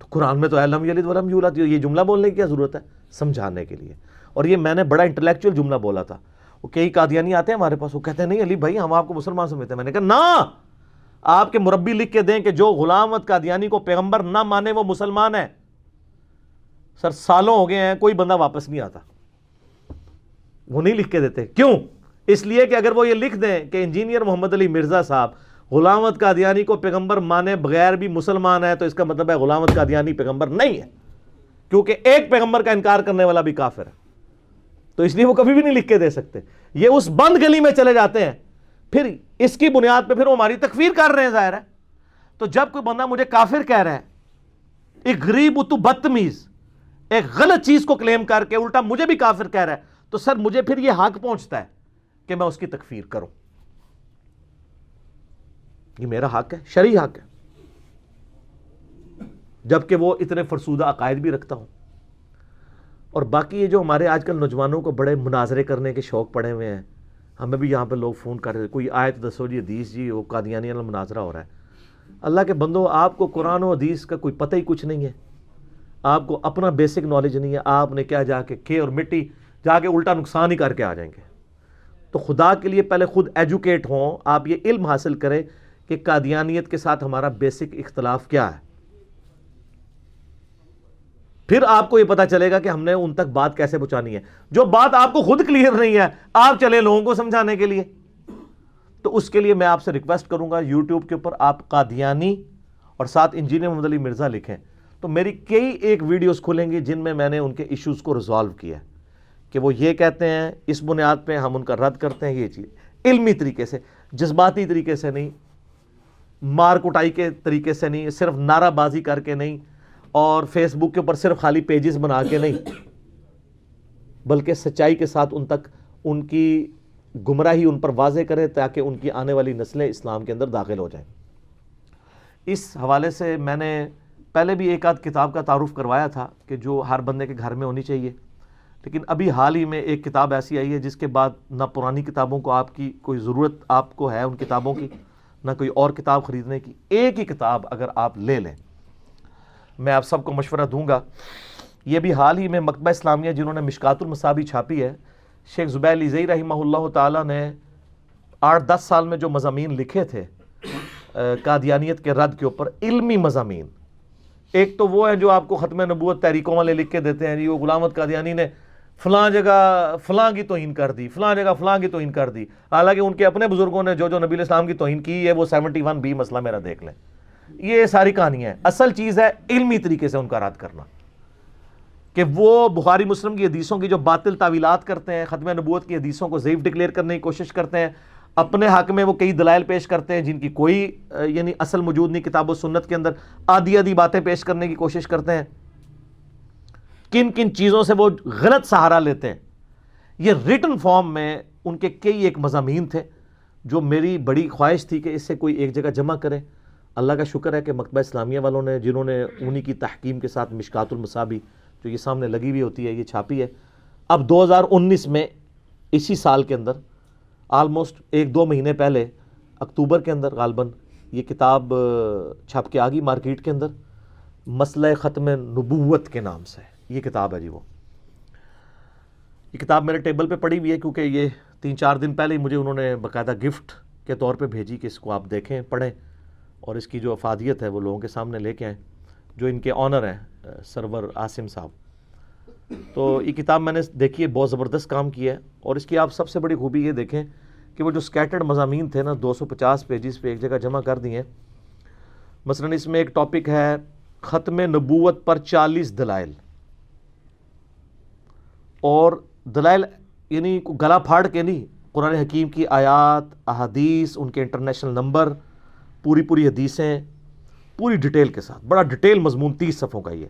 تو قرآن میں تو اے لم یلد ولم یولد، یہ جملہ بولنے کی کیا ضرورت ہے؟ سمجھانے کے لیے. اور یہ میں نے بڑا انٹلیکچوئل جملہ بولا تھا. وہ کئی قادیانی آتے ہیں ہمارے پاس، وہ کہتے ہیں نہیں علی بھائی ہم آپ کو مسلمان سمجھتے ہیں. میں نے کہا نہ، آپ کے مربی لکھ کے دیں کہ جو غلام احمد قادیانی کو پیغمبر نہ مانے وہ مسلمان ہے. سر سالوں ہو گئے ہیں، کوئی بندہ واپس نہیں آتا. وہ نہیں لکھ کے دیتے. کیوں؟ اس لیے کہ اگر وہ یہ لکھ دیں کہ انجینئر محمد علی مرزا صاحب غلام احمد قادیانی کو پیغمبر مانے بغیر بھی مسلمان ہے، تو اس کا مطلب ہے غلام احمد قادیانی پیغمبر نہیں ہے، کیونکہ ایک پیغمبر کا انکار کرنے والا بھی کافر ہے. تو اس لیے وہ کبھی بھی نہیں لکھ کے دے سکتے. یہ اس بند گلی میں چلے جاتے ہیں، پھر اس کی بنیاد پہ پھر وہ ہماری تکفیر کر رہے ہیں. ظاہر ہے تو جب کوئی بندہ مجھے کافر کہہ رہا ہے، ایک غریب تو بدتمیز ایک غلط چیز کو کلیم کر کے الٹا مجھے بھی کافر کہہ رہا ہے، تو سر مجھے پھر یہ حق پہنچتا ہے کہ میں اس کی تکفیر کروں. یہ میرا حق ہے، شرعی حق ہے، جبکہ وہ اتنے فرسودہ عقائد بھی رکھتا ہوں. اور باقی یہ جو ہمارے آج کل نوجوانوں کو بڑے مناظرے کرنے کے شوق پڑے ہوئے ہیں، ہمیں بھی یہاں پہ لوگ فون کر رہے ہیں کوئی آیت دسو جی، حدیث جی، وہ قادیانی والا مناظرہ ہو رہا ہے. اللہ کے بندو، آپ کو قرآن و حدیث کا کوئی پتہ ہی کچھ نہیں ہے، آپ کو اپنا بیسک نالج نہیں ہے. آپ نے کیا جا کے اور مٹی جا کے الٹا نقصان ہی کر کے آ جائیں گے. تو خدا کے لیے پہلے خود ایجوکیٹ ہوں، آپ یہ علم حاصل کریں کہ قادیانیت کے ساتھ ہمارا بیسک اختلاف کیا ہے. پھر آپ کو یہ پتا چلے گا کہ ہم نے ان تک بات کیسے پہنچانی ہے. جو بات آپ کو خود کلیئر نہیں ہے، آپ چلے لوگوں کو سمجھانے کے لیے. تو اس کے لیے میں آپ سے ریکویسٹ کروں گا، یوٹیوب کے اوپر آپ قادیانی اور ساتھ انجینئر محمد علی مرزا لکھیں تو میری کئی ایک ویڈیوز کھلیں گی جن میں نے ان کے ایشوز کو ریزالو کیا ہے کہ وہ یہ کہتے ہیں، اس بنیاد پہ ہم ان کا رد کرتے ہیں. یہ چیز علمی طریقے سے، جذباتی طریقے سے نہیں، مار کٹائی کے طریقے سے نہیں، صرف نعرہ بازی کر کے نہیں. اور فیس بک کے اوپر صرف خالی پیجز بنا کے نہیں، بلکہ سچائی کے ساتھ ان تک ان کی گمراہی ان پر واضح کرے تاکہ ان کی آنے والی نسلیں اسلام کے اندر داخل ہو جائیں۔ اس حوالے سے میں نے پہلے بھی ایک آدھ کتاب کا تعارف کروایا تھا کہ جو ہر بندے کے گھر میں ہونی چاہیے، لیکن ابھی حال ہی میں ایک کتاب ایسی آئی ہے جس کے بعد نہ پرانی کتابوں کو آپ کی کوئی ضرورت آپ کو ہے ان کتابوں کی، نہ کوئی اور کتاب خریدنے کی۔ ایک ہی کتاب اگر آپ لے لیں، میں آپ سب کو مشورہ دوں گا، یہ بھی حال ہی میں مکتبہ اسلامیہ جنہوں نے مشکات المصابیح چھاپی ہے، شیخ زبیر لیزئی رحمہ اللہ تعالیٰ نے 8-10 سال میں جو مضامین لکھے تھے قادیانیت کے رد کے اوپر، علمی مضامین، ایک تو وہ ہیں جو آپ کو ختم نبوت تحریکوں والے لکھ کے دیتے ہیں، جی وہ غلام احمد قادیانی نے فلاں جگہ فلاں کی توہین کر دی، فلاں جگہ فلاں کی توہین کر دی، حالانکہ ان کے اپنے بزرگوں نے جو جو نبی علیہ السلام کی توہین کی ہے وہ 71B مسئلہ میرا دیکھ لیں۔ یہ ساری کہانی ہے، اصل چیز ہے علمی طریقے سے ان کا رد کرنا، کہ وہ بخاری مسلم کی حدیثوں کی جو باطل تعویلات کرتے ہیں، ختم نبوت کی حدیثوں کو ضعیف ڈکلیئر کرنے کی کوشش کرتے ہیں، اپنے حق میں وہ کئی دلائل پیش کرتے ہیں جن کی کوئی یعنی اصل موجود نہیں کتاب و سنت کے اندر، آدھی آدھی باتیں پیش کرنے کی کوشش کرتے ہیں، کن کن چیزوں سے وہ غلط سہارا لیتے ہیں۔ یہ ریٹن فارم میں ان کے کئی ایک مضامین تھے جو میری بڑی خواہش تھی کہ اس سے کوئی ایک جگہ جمع کرے۔ اللہ کا شکر ہے کہ مکتبہ اسلامیہ والوں نے، جنہوں نے انہی کی تحکیم کے ساتھ مشکات المصابیح جو یہ سامنے لگی ہوئی ہوتی ہے یہ چھاپی ہے۔ اب 2019 میں اسی سال کے اندر آلموسٹ 1-2 مہینے پہلے اکتوبر کے اندر غالباً یہ کتاب چھپ کے آ گئی مارکیٹ کے اندر، مسئلہ ختم نبوت کے نام سے یہ کتاب ہے جی۔ وہ یہ کتاب میرے ٹیبل پہ پڑی ہوئی ہے کیونکہ یہ 3-4 دن پہلے ہی مجھے انہوں نے باقاعدہ گفٹ کے طور پہ بھیجی کہ اس کو آپ دیکھیں، پڑھیں اور اس کی جو افادیت ہے وہ لوگوں کے سامنے لے کے آئیں، جو ان کے آنر ہیں سرور عاصم صاحب۔ تو یہ کتاب میں نے دیکھی ہے، بہت زبردست کام کیا ہے، اور اس کی آپ سب سے بڑی خوبی یہ دیکھیں کہ وہ جو سکیٹرڈ مضامین تھے نا 250 پیجز پہ ایک جگہ جمع کر دیے ہیں۔ مثلا اس میں ایک ٹاپک ہے ختم نبوت پر 40 دلائل، اور دلائل یعنی گلا پھاڑ کے نہیں، قرآن حکیم کی آیات، احادیث، ان کے انٹرنیشنل نمبر، پوری حدیثیں، پوری ڈیٹیل کے ساتھ، بڑا ڈیٹیل مضمون 30 صفحوں کا یہ۔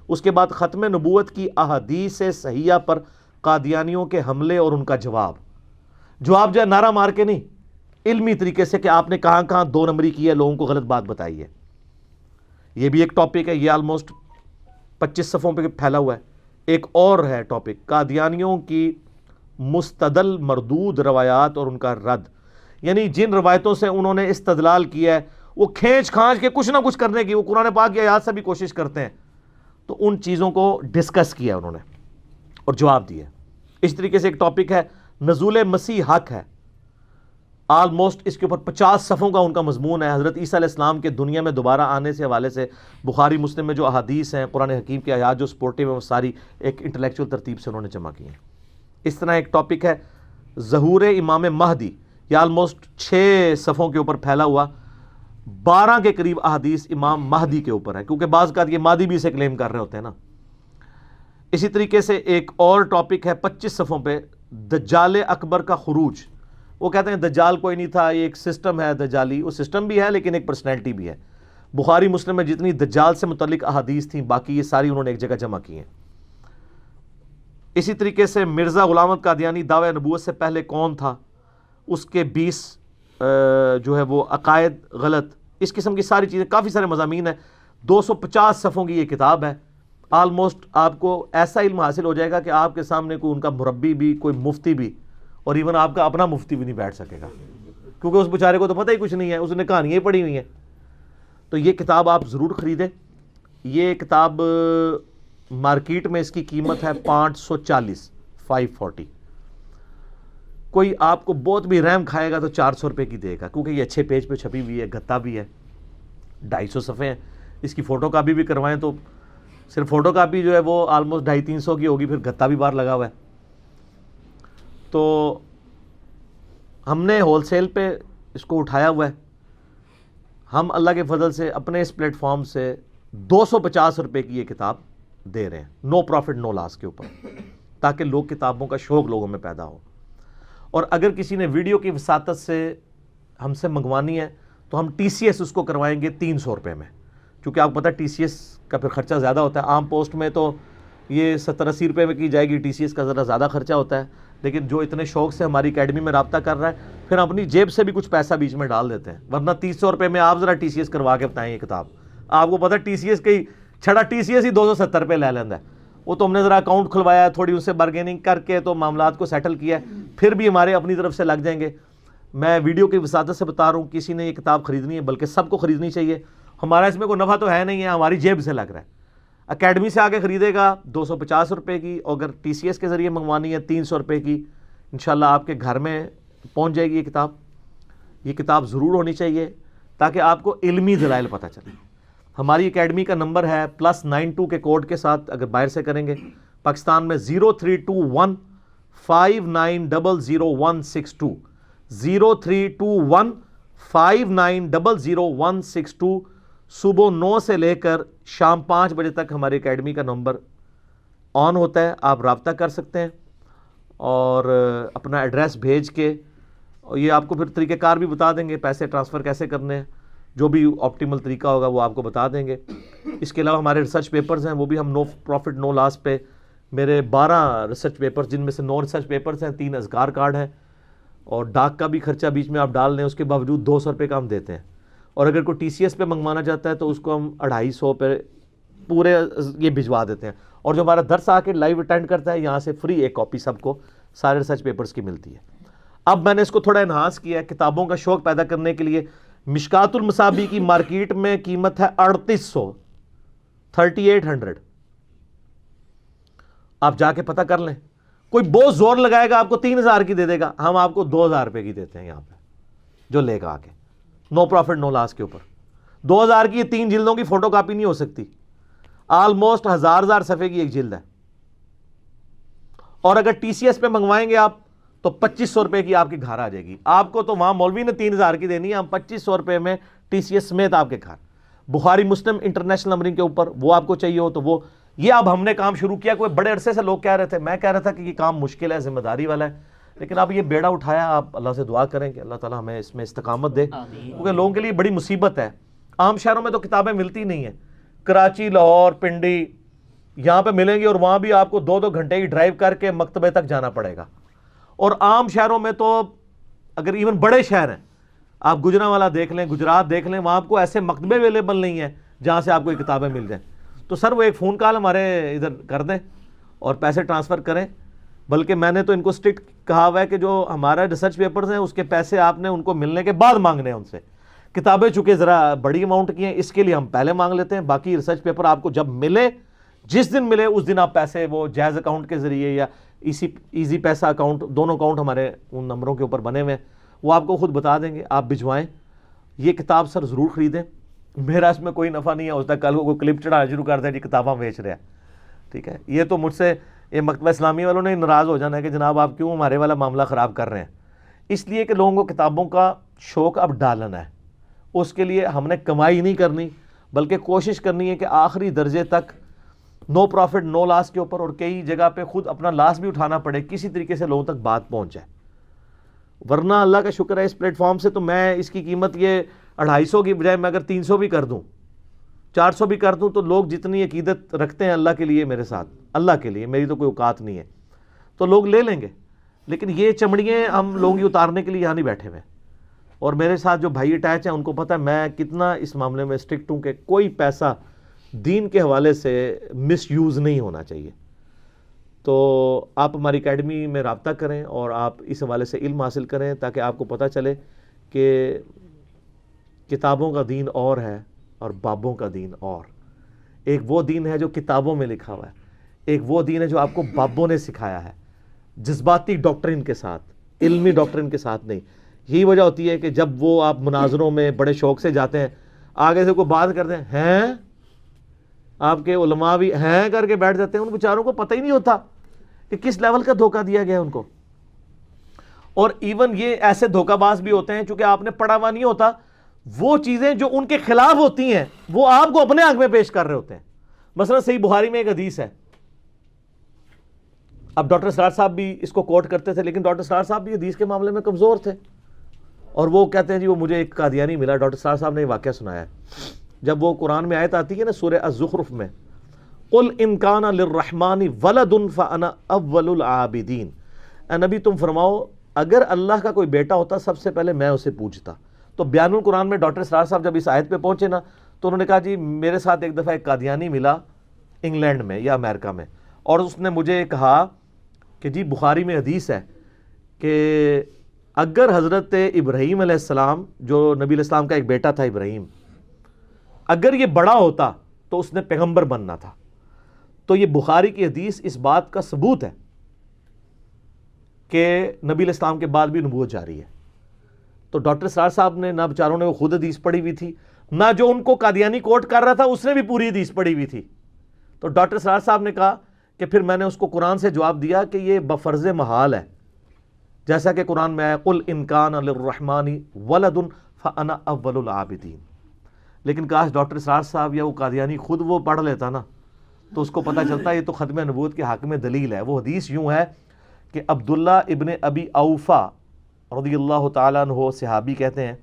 اس کے بعد ختم نبوت کی احادیث صحیحہ پر قادیانیوں کے حملے اور ان کا جواب جو ہے نعرہ مار کے نہیں، علمی طریقے سے کہ آپ نے کہاں کہاں 2 نمبری کی ہے، لوگوں کو غلط بات بتائی ہے۔ یہ بھی ایک ٹاپک ہے، یہ آلموسٹ 25 صفحوں پہ پھیلا ہوا ہے۔ ایک اور ہے ٹاپک قادیانیوں کی مستدل مردود روایات اور ان کا رد، یعنی جن روایتوں سے انہوں نے استدلال کیا ہے وہ کھینچ کھانچ کے کچھ نہ کچھ کرنے کی، وہ قرآن پاک کی آیات سے بھی کوشش کرتے ہیں، تو ان چیزوں کو ڈسکس کیا انہوں نے اور جواب دیے۔ اس طریقے سے ایک ٹاپک ہے نزول مسیح حق ہے، آلموسٹ اس کے اوپر 50 صفحوں کا ان کا مضمون ہے، حضرت عیسیٰ علیہ السلام کے دنیا میں دوبارہ آنے سے حوالے سے بخاری مسلم میں جو احادیث ہیں، قرآن حکیم کی آیات جو سپورٹیو ہیں، وہ ساری ایک انٹلیکچوئل ترتیب سے انہوں نے جمع کی ہیں۔ اس طرح ایک ٹاپک ہے ظہور امام مہدی، یہ آلموسٹ 6 صفحوں کے اوپر پھیلا ہوا، 12 کے قریب احادیث امام مہدی کے اوپر ہے، کیونکہ بعض کا یہ مہدی بھی اسے کلیم کر رہے ہوتے ہیں نا۔ اسی طریقے سے ایک اور ٹاپک ہے 25 صفحوں پہ دجال اکبر کا خروج، وہ کہتے ہیں دجال کوئی نہیں تھا، یہ ایک سسٹم ہے دجالی، وہ سسٹم بھی ہے لیکن ایک پرسنالٹی بھی ہے۔ بخاری مسلم میں جتنی دجال سے متعلق احادیث تھیں باقی یہ ساری انہوں نے ایک جگہ جمع کی ہیں۔ اسی طریقے سے مرزا غلام احمد قادیانی دعوی نبوت سے پہلے کون تھا، اس کے 20 جو ہے وہ عقائد غلط، اس قسم کی ساری چیزیں، کافی سارے مضامین ہیں۔ 250 صفحوں کی یہ کتاب ہے، آلموسٹ آپ کو ایسا علم حاصل ہو جائے گا کہ آپ کے سامنے کوئی ان کا مربی بھی، کوئی مفتی بھی، اور ایون آپ کا اپنا مفتی بھی نہیں بیٹھ سکے گا، کیونکہ اس بیچارے کو تو پتہ ہی کچھ نہیں ہے، اس نے کہانیاں ہی پڑھی ہوئی ہیں۔ تو یہ کتاب آپ ضرور خریدیں۔ یہ کتاب مارکیٹ میں اس کی قیمت ہے 540 کوئی آپ کو بہت بھی رحم کھائے گا تو 400 روپے کی دے گا، کیونکہ یہ اچھے پیج پہ چھپی ہوئی ہے، گتا بھی ہے، 250 صفحے ہیں۔ اس کی فوٹو کاپی بھی کروائیں تو صرف فوٹو کاپی جو ہے وہ آلموسٹ 250-300 کی ہوگی، پھر گتا بھی باہر لگا ہوا ہے۔ تو ہم نے ہول سیل پہ اس کو اٹھایا ہوا ہے، ہم اللہ کے فضل سے اپنے اس پلیٹ فارم سے 250 روپے کی یہ کتاب دے رہے ہیں، نو پروفٹ نو لاس کے اوپر، تاکہ لوگ کتابوں کا شوق لوگوں میں پیدا ہو۔ اور اگر کسی نے ویڈیو کی وساطت سے ہم سے منگوانی ہے تو ہم TCS اس کو کروائیں گے 300 روپے میں، کیونکہ آپ کو پتہ ہے TCS کا پھر خرچہ زیادہ ہوتا ہے. عام پوسٹ میں تو یہ 70-80 روپے میں کی جائے گی, ٹی سی ایس کا ذرا زیادہ خرچہ ہوتا ہے. لیکن جو اتنے شوق سے ہماری اکیڈمی میں رابطہ کر رہا ہے, پھر اپنی جیب سے بھی کچھ پیسہ بیچ میں ڈال دیتے ہیں. ورنہ 300 روپے میں آپ ذرا ٹی سی ایس کروا کے بتائیں یہ کتاب. آپ کو پتہ ٹی سی ایس کی چھڑا ٹی سی ایس ہی 270 روپے لے لینا ہے. وہ تو ہم نے ذرا اکاؤنٹ کھلوایا ہے, تھوڑی ان سے بارگیننگ کر کے تو معاملات کو سیٹل کیا ہے, پھر بھی ہمارے اپنی طرف سے لگ جائیں گے. میں ویڈیو کی وساطت سے بتا رہا ہوں, کسی نے یہ کتاب خریدنی ہے, بلکہ سب کو خریدنی چاہیے. ہمارا اس میں کوئی نفع تو ہے نہیں ہے, ہماری جیب سے لگ رہا ہے. اکیڈمی سے آگے خریدے گا 250 روپے کی, اور اگر ٹی سی ایس کے ذریعے منگوانی ہے 300 روپے کی. انشاءاللہ آپ کے گھر میں پہنچ جائے گی یہ کتاب. یہ کتاب ضرور ہونی چاہیے تاکہ آپ کو علمی دلائل پتہ چلے. ہماری اکیڈمی کا نمبر ہے +92 کے کوڈ کے ساتھ, اگر باہر سے کریں گے پاکستان میں 032159000162 032159000162. صبح 9 سے لے کر شام 5 بجے تک ہماری اکیڈمی کا نمبر آن ہوتا ہے. آپ رابطہ کر سکتے ہیں اور اپنا ایڈریس بھیج کے, یہ آپ کو پھر طریقہ کار بھی بتا دیں گے, پیسے ٹرانسفر کیسے کرنے ہیں, جو بھی آپٹیمل طریقہ ہوگا وہ آپ کو بتا دیں گے. اس کے علاوہ ہمارے ریسرچ پیپرز ہیں, وہ بھی ہم نو پروفٹ نو لاس پہ, میرے 12 ریسرچ پیپرز, جن میں سے 9 ریسرچ پیپرز ہیں, 3 اذکار کارڈ ہیں, اور ڈاک کا بھی خرچہ بیچ میں آپ ڈال لیں, اس کے باوجود 200 روپے کا ہم دیتے ہیں. اور اگر کوئی ٹی سی ایس پہ منگوانا چاہتا ہے تو اس کو ہم 250 پہ پورے یہ بھجوا دیتے ہیں. اور جو ہمارا درس آ کے لائیو اٹینڈ کرتا ہے, یہاں سے فری ایک کاپی سب کو سارے ریسرچ پیپرز کی ملتی ہے. اب میں نے اس کو تھوڑا انہانس کیا ہے کتابوں کا شوق پیدا کرنے کے لیے. مشکات المصابی کی مارکیٹ میں قیمت ہے 3800. آپ جا کے پتہ کر لیں, کوئی بہت زور لگائے گا آپ کو 3000 کی دے دے گا, ہم آپ کو 2000 روپے کی دیتے ہیں یہاں پہ, جو لے گا آ کے نو پروفٹ نو لاس کے اوپر. 2000 کی یہ 3 جلدوں کی فوٹو کاپی نہیں ہو سکتی, آلموسٹ 1000 صفحے کی ایک جلد ہے. اور اگر ٹی سی ایس پہ منگوائیں گے آپ تو 2500 روپے کی آپ کے گھر آ جائے گی. آپ کو تو وہاں مولوی نے 3000 کی دینی ہے, ہم 2500 روپے میں ٹی سی ایس سمیت آپ کے گھر. بخاری مسلم انٹرنیشنل نمبرنگ کے اوپر وہ آپ کو چاہیے ہو تو وہ, یہ اب ہم نے کام شروع کیا. کوئی بڑے عرصے سے لوگ کہہ رہے تھے, میں کہہ رہا تھا کہ یہ کام مشکل ہے, ذمہ داری والا ہے, لیکن اب یہ بیڑا اٹھایا. آپ اللہ سے دعا کریں کہ اللہ تعالیٰ ہمیں اس میں استقامت دے, کیونکہ لوگوں کے لیے بڑی مصیبت ہے. عام شہروں میں تو کتابیں ملتی نہیں ہیں, کراچی, لاہور, پنڈی یہاں پہ ملیں گی, اور وہاں بھی آپ کو 2-2 گھنٹے کی ڈرائیو کر کے مکتبے تک جانا پڑے گا. اور عام شہروں میں تو اگر ایون بڑے شہر ہیں, آپ گجرانوالہ دیکھ لیں, گجرات دیکھ لیں, وہاں آپ کو ایسے مکتبے اویلیبل نہیں ہیں جہاں سے آپ کو یہ کتابیں مل جائیں. تو سر وہ ایک فون کال ہمارے ادھر کر دیں اور پیسے ٹرانسفر کریں. بلکہ میں نے تو ان کو اسٹرکٹ کہا ہوا ہے کہ جو ہمارا ریسرچ پیپرز ہیں اس کے پیسے آپ نے ان کو ملنے کے بعد مانگنے ہیں ان سے. کتابیں چونکہ ذرا بڑی اماؤنٹ کی ہیں, اس کے لیے ہم پہلے مانگ لیتے ہیں. باقی ریسرچ پیپر آپ کو جب ملے, جس دن ملے اس دن آپ پیسے وہ جائز اکاؤنٹ کے ذریعے یا ایزی پیسہ اکاؤنٹ, دونوں اکاؤنٹ ہمارے ان نمبروں کے اوپر بنے ہوئے ہیں, وہ آپ کو خود بتا دیں گے, آپ بھجوائیں. یہ کتاب سر ضرور خریدیں, میرا اس میں کوئی نفع نہیں ہے. اس تک کل کو کوئی کلپ چڑھانا شروع کر دیں جی کتاباں بیچ رہے ہیں, ٹھیک ہے. یہ تو مجھ سے یہ مکتبہ اسلامی والوں نے ناراض ہو جانا ہے کہ جناب آپ کیوں ہمارے والا معاملہ خراب کر رہے ہیں. اس لیے کہ لوگوں کو کتابوں کا شوق اب ڈالنا ہے. اس کے لیے ہم نے کمائی نہیں کرنی, بلکہ کوشش کرنی ہے کہ آخری درجے تک نو پروفٹ نو لاس کے اوپر, اور کئی جگہ پہ خود اپنا لاس بھی اٹھانا پڑے, کسی طریقے سے لوگوں تک بات پہنچ جائے. ورنہ اللہ کا شکر ہے اس پلیٹ فارم سے تو میں اس کی قیمت یہ 250 کی بجائے میں اگر 300 بھی کر دوں, 400 بھی کر دوں, تو لوگ جتنی عقیدت رکھتے ہیں اللہ کے لیے میرے ساتھ, اللہ کے لیے, میری تو کوئی اوقات نہیں ہے, تو لوگ لے لیں گے. لیکن یہ چمڑیاں ہم لوگوں کی اتارنے کے لیے یہاں نہیں بیٹھے ہوئے. اور میرے ساتھ جو بھائی اٹیچ ہیں ان کو پتہ ہے میں کتنا اس معاملے میں اسٹرکٹ ہوں کہ کوئی پیسہ دین کے حوالے سے مس یوز نہیں ہونا چاہیے. تو آپ ہماری اکیڈمی میں رابطہ کریں اور آپ اس حوالے سے علم حاصل کریں تاکہ آپ کو پتہ چلے کہ کتابوں کا دین اور ہے اور بابوں کا دین اور. ایک وہ دین ہے جو کتابوں میں لکھا ہوا ہے, ایک وہ دین ہے جو آپ کو بابوں نے سکھایا ہے, جذباتی ڈاکٹرن کے ساتھ, علمی ڈاکٹرن کے ساتھ نہیں. یہی وجہ ہوتی ہے کہ جب وہ آپ مناظروں میں بڑے شوق سے جاتے ہیں, آگے سے کوئی بات کرتے ہیں آپ کے علماء بھی ہیں کر کے بیٹھ جاتے ہیں, ان بیچاروں کو پتہ ہی نہیں ہوتا کہ کس لیول کا دھوکہ دیا گیا ہے ان کو. اور ایون یہ ایسے دھوکہ باز بھی ہوتے ہیں چونکہ آپ نے پڑھا ہوا نہیں ہوتا, وہ چیزیں جو ان کے خلاف ہوتی ہیں وہ آپ کو اپنے حق میں پیش کر رہے ہوتے ہیں. مثلا صحیح بخاری میں ایک حدیث ہے, اب ڈاکٹر اسرار صاحب بھی اس کو کوٹ کرتے تھے, لیکن ڈاکٹر اسرار صاحب بھی حدیث کے معاملے میں کمزور تھے, اور وہ کہتے ہیں جی وہ مجھے ایک قادیانی ملا, ڈاکٹر اسرار صاحب نے یہ واقعہ سنایا ہے جب وہ قرآن میں آیت آتی ہے نا سورہ الزخرف میں، قل ان کان للرحمن ولد فانا اول العابدین، اے نبی تم فرماؤ اگر اللہ کا کوئی بیٹا ہوتا سب سے پہلے میں اسے پوجتا۔ تو بیان القرآن میں ڈاکٹر اسرار صاحب جب اس آیت پہ پہنچے نا تو انہوں نے کہا جی میرے ساتھ ایک دفعہ ایک قادیانی ملا انگلینڈ میں یا امریکہ میں، اور اس نے مجھے کہا کہ جی بخاری میں حدیث ہے کہ اگر حضرت ابراہیم علیہ السلام، جو نبی علیہ السلام کا ایک بیٹا تھا ابراہیم، اگر یہ بڑا ہوتا تو اس نے پیغمبر بننا تھا۔ تو یہ بخاری کی حدیث اس بات کا ثبوت ہے کہ نبی علیہ السلام کے بعد بھی نبوت جاری ہے۔ تو ڈاکٹر اسرار صاحب نے نہ بیچاروں نے وہ خود حدیث پڑھی ہوئی تھی، نہ جو ان کو قادیانی کوٹ کر رہا تھا اس نے بھی پوری حدیث پڑھی ہوئی تھی۔ تو ڈاکٹر اسرار صاحب نے کہا کہ پھر میں نے اس کو قرآن سے جواب دیا کہ یہ بفرض محال ہے، جیسا کہ قرآن میں آیا قل ان کان للرحمن ولد فانا اول العابدین۔ لیکن کاش ڈاکٹر اسرار صاحب یا وہ قادیانی خود وہ پڑھ لیتا نا تو اس کو پتہ چلتا یہ تو ختم نبوت کے حق میں دلیل ہے۔ وہ حدیث یوں ہے کہ عبداللہ ابن ابی اوفا رضی اللہ تعالیٰ عنہ صحابی کہتے ہیں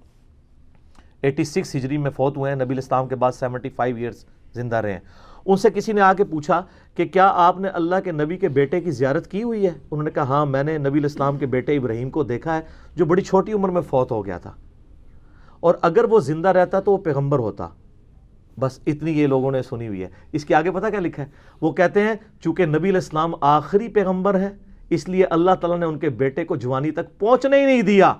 86 ہجری میں فوت ہوئے ہیں، نبی علیہ السلام کے بعد 75 ایئرز زندہ رہے ہیں۔ ان سے کسی نے آ کے پوچھا کہ کیا آپ نے اللہ کے نبی کے بیٹے کی زیارت کی ہوئی ہے؟ انہوں نے کہا ہاں میں نے نبی علیہ السلام کے بیٹے ابراہیم کو دیکھا ہے جو بڑی چھوٹی عمر میں فوت ہو گیا تھا، اور اگر وہ زندہ رہتا تو وہ پیغمبر ہوتا۔ بس اتنی یہ لوگوں نے سنی ہوئی ہے۔ اس کے آگے پتہ کیا لکھا ہے؟ وہ کہتے ہیں چونکہ نبی علیہ السلام آخری پیغمبر ہے اس لیے اللہ تعالیٰ نے ان کے بیٹے کو جوانی تک پہنچنے ہی نہیں دیا،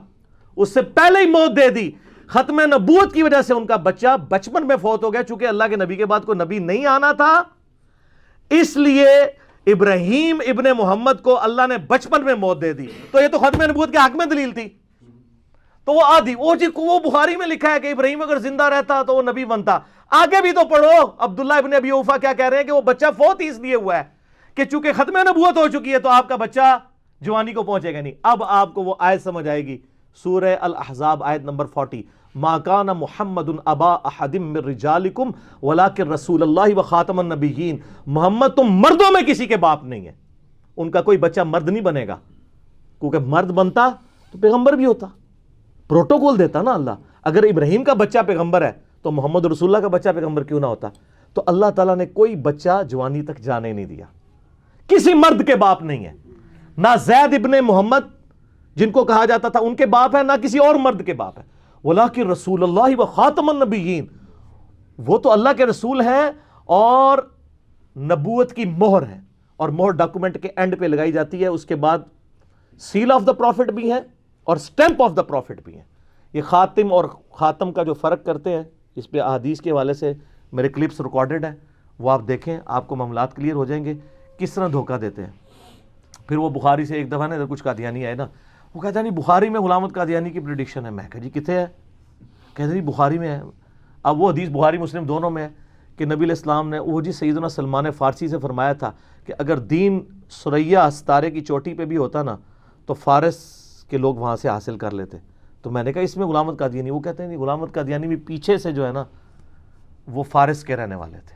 اس سے پہلے ہی موت دے دی۔ ختم نبوت کی وجہ سے ان کا بچہ بچپن میں فوت ہو گیا، چونکہ اللہ کے نبی کے بعد کوئی نبی نہیں آنا تھا، اس لیے ابراہیم ابن محمد کو اللہ نے بچپن میں موت دے دی۔ تو یہ تو ختم نبوت کے حق میں دلیل تھی۔ تو وہ آدھی وہ بخاری میں لکھا ہے کہ ابراہیم اگر زندہ رہتا تو وہ نبی بنتا۔ آگے بھی تو پڑھو، عبداللہ ابن ابی اوفا کیا کہہ رہے ہیں کہ وہ بچہ فوت ہی اس لیے ہوا ہے کہ چونکہ ختم نبوت ہو چکی ہے تو آپ کا بچہ جوانی کو پہنچے گا نہیں۔ اب آپ کو وہ آیت سمجھ آئے گی، سورہ الاحزاب آیت نمبر 40، ما کان محمد ابا احد من رجالکم ولکن رسول اللہ وخاتم النبیین۔ محمد تم مردوں میں کسی کے باپ نہیں ہے، ان کا کوئی بچہ مرد نہیں بنے گا، کیونکہ مرد بنتا تو پیغمبر بھی ہوتا، پروٹوکول دیتا نا اللہ۔ اگر ابراہیم کا بچہ پیغمبر ہے تو محمد رسول اللہ کا بچہ پیغمبر کیوں نہ ہوتا؟ تو اللہ تعالیٰ نے کوئی بچہ جوانی تک جانے نہیں دیا، کسی مرد کے باپ نہیں ہے، نہ زید ابن محمد جن کو کہا جاتا تھا ان کے باپ ہے، نہ کسی اور مرد کے باپ ہے۔ وَلَٰكِن رسول اللہ وخاتم النبیین، وہ تو اللہ کے رسول ہیں اور نبوت کی مہر ہے، اور مہر ڈاکومنٹ کے اینڈ پہ لگائی جاتی ہے، اس کے بعد سیل آف دا پروفٹ بھی ہے اور سٹیمپ آف دا پروفٹ بھی ہے۔ یہ خاتم اور خاتم کا جو فرق کرتے ہیں، اس پہ احادیث کے حوالے سے میرے کلپس ریکارڈڈ ہیں، وہ آپ دیکھیں، آپ کو معاملات کلیئر ہو جائیں گے کس طرح دھوکہ دیتے ہیں۔ پھر وہ بخاری سے ایک دفعہ نا کچھ قادیانی آئے نا، وہ کہتا ہے نہیں بخاری میں غلامت قادیانی کی پریڈکشن ہے۔ میں کہا جی کتنے ہے؟ کہتے ہیں بخاری میں ہے۔ اب وہ حدیث بخاری مسلم دونوں میں ہے کہ نبی علیہ السلام نے وہ جی سیدنا سلمان فارسی سے فرمایا تھا کہ اگر دین ثریا ستارے کی چوٹی پہ بھی ہوتا نا تو فارس کے لوگ وہاں سے حاصل کر لیتے۔ تو میں نے کہا اس میں غلامت قادیانی، وہ کہتے ہیں نہیں غلامت قادیانی بھی پیچھے سے جو ہے نا وہ فارس کے رہنے والے تھے،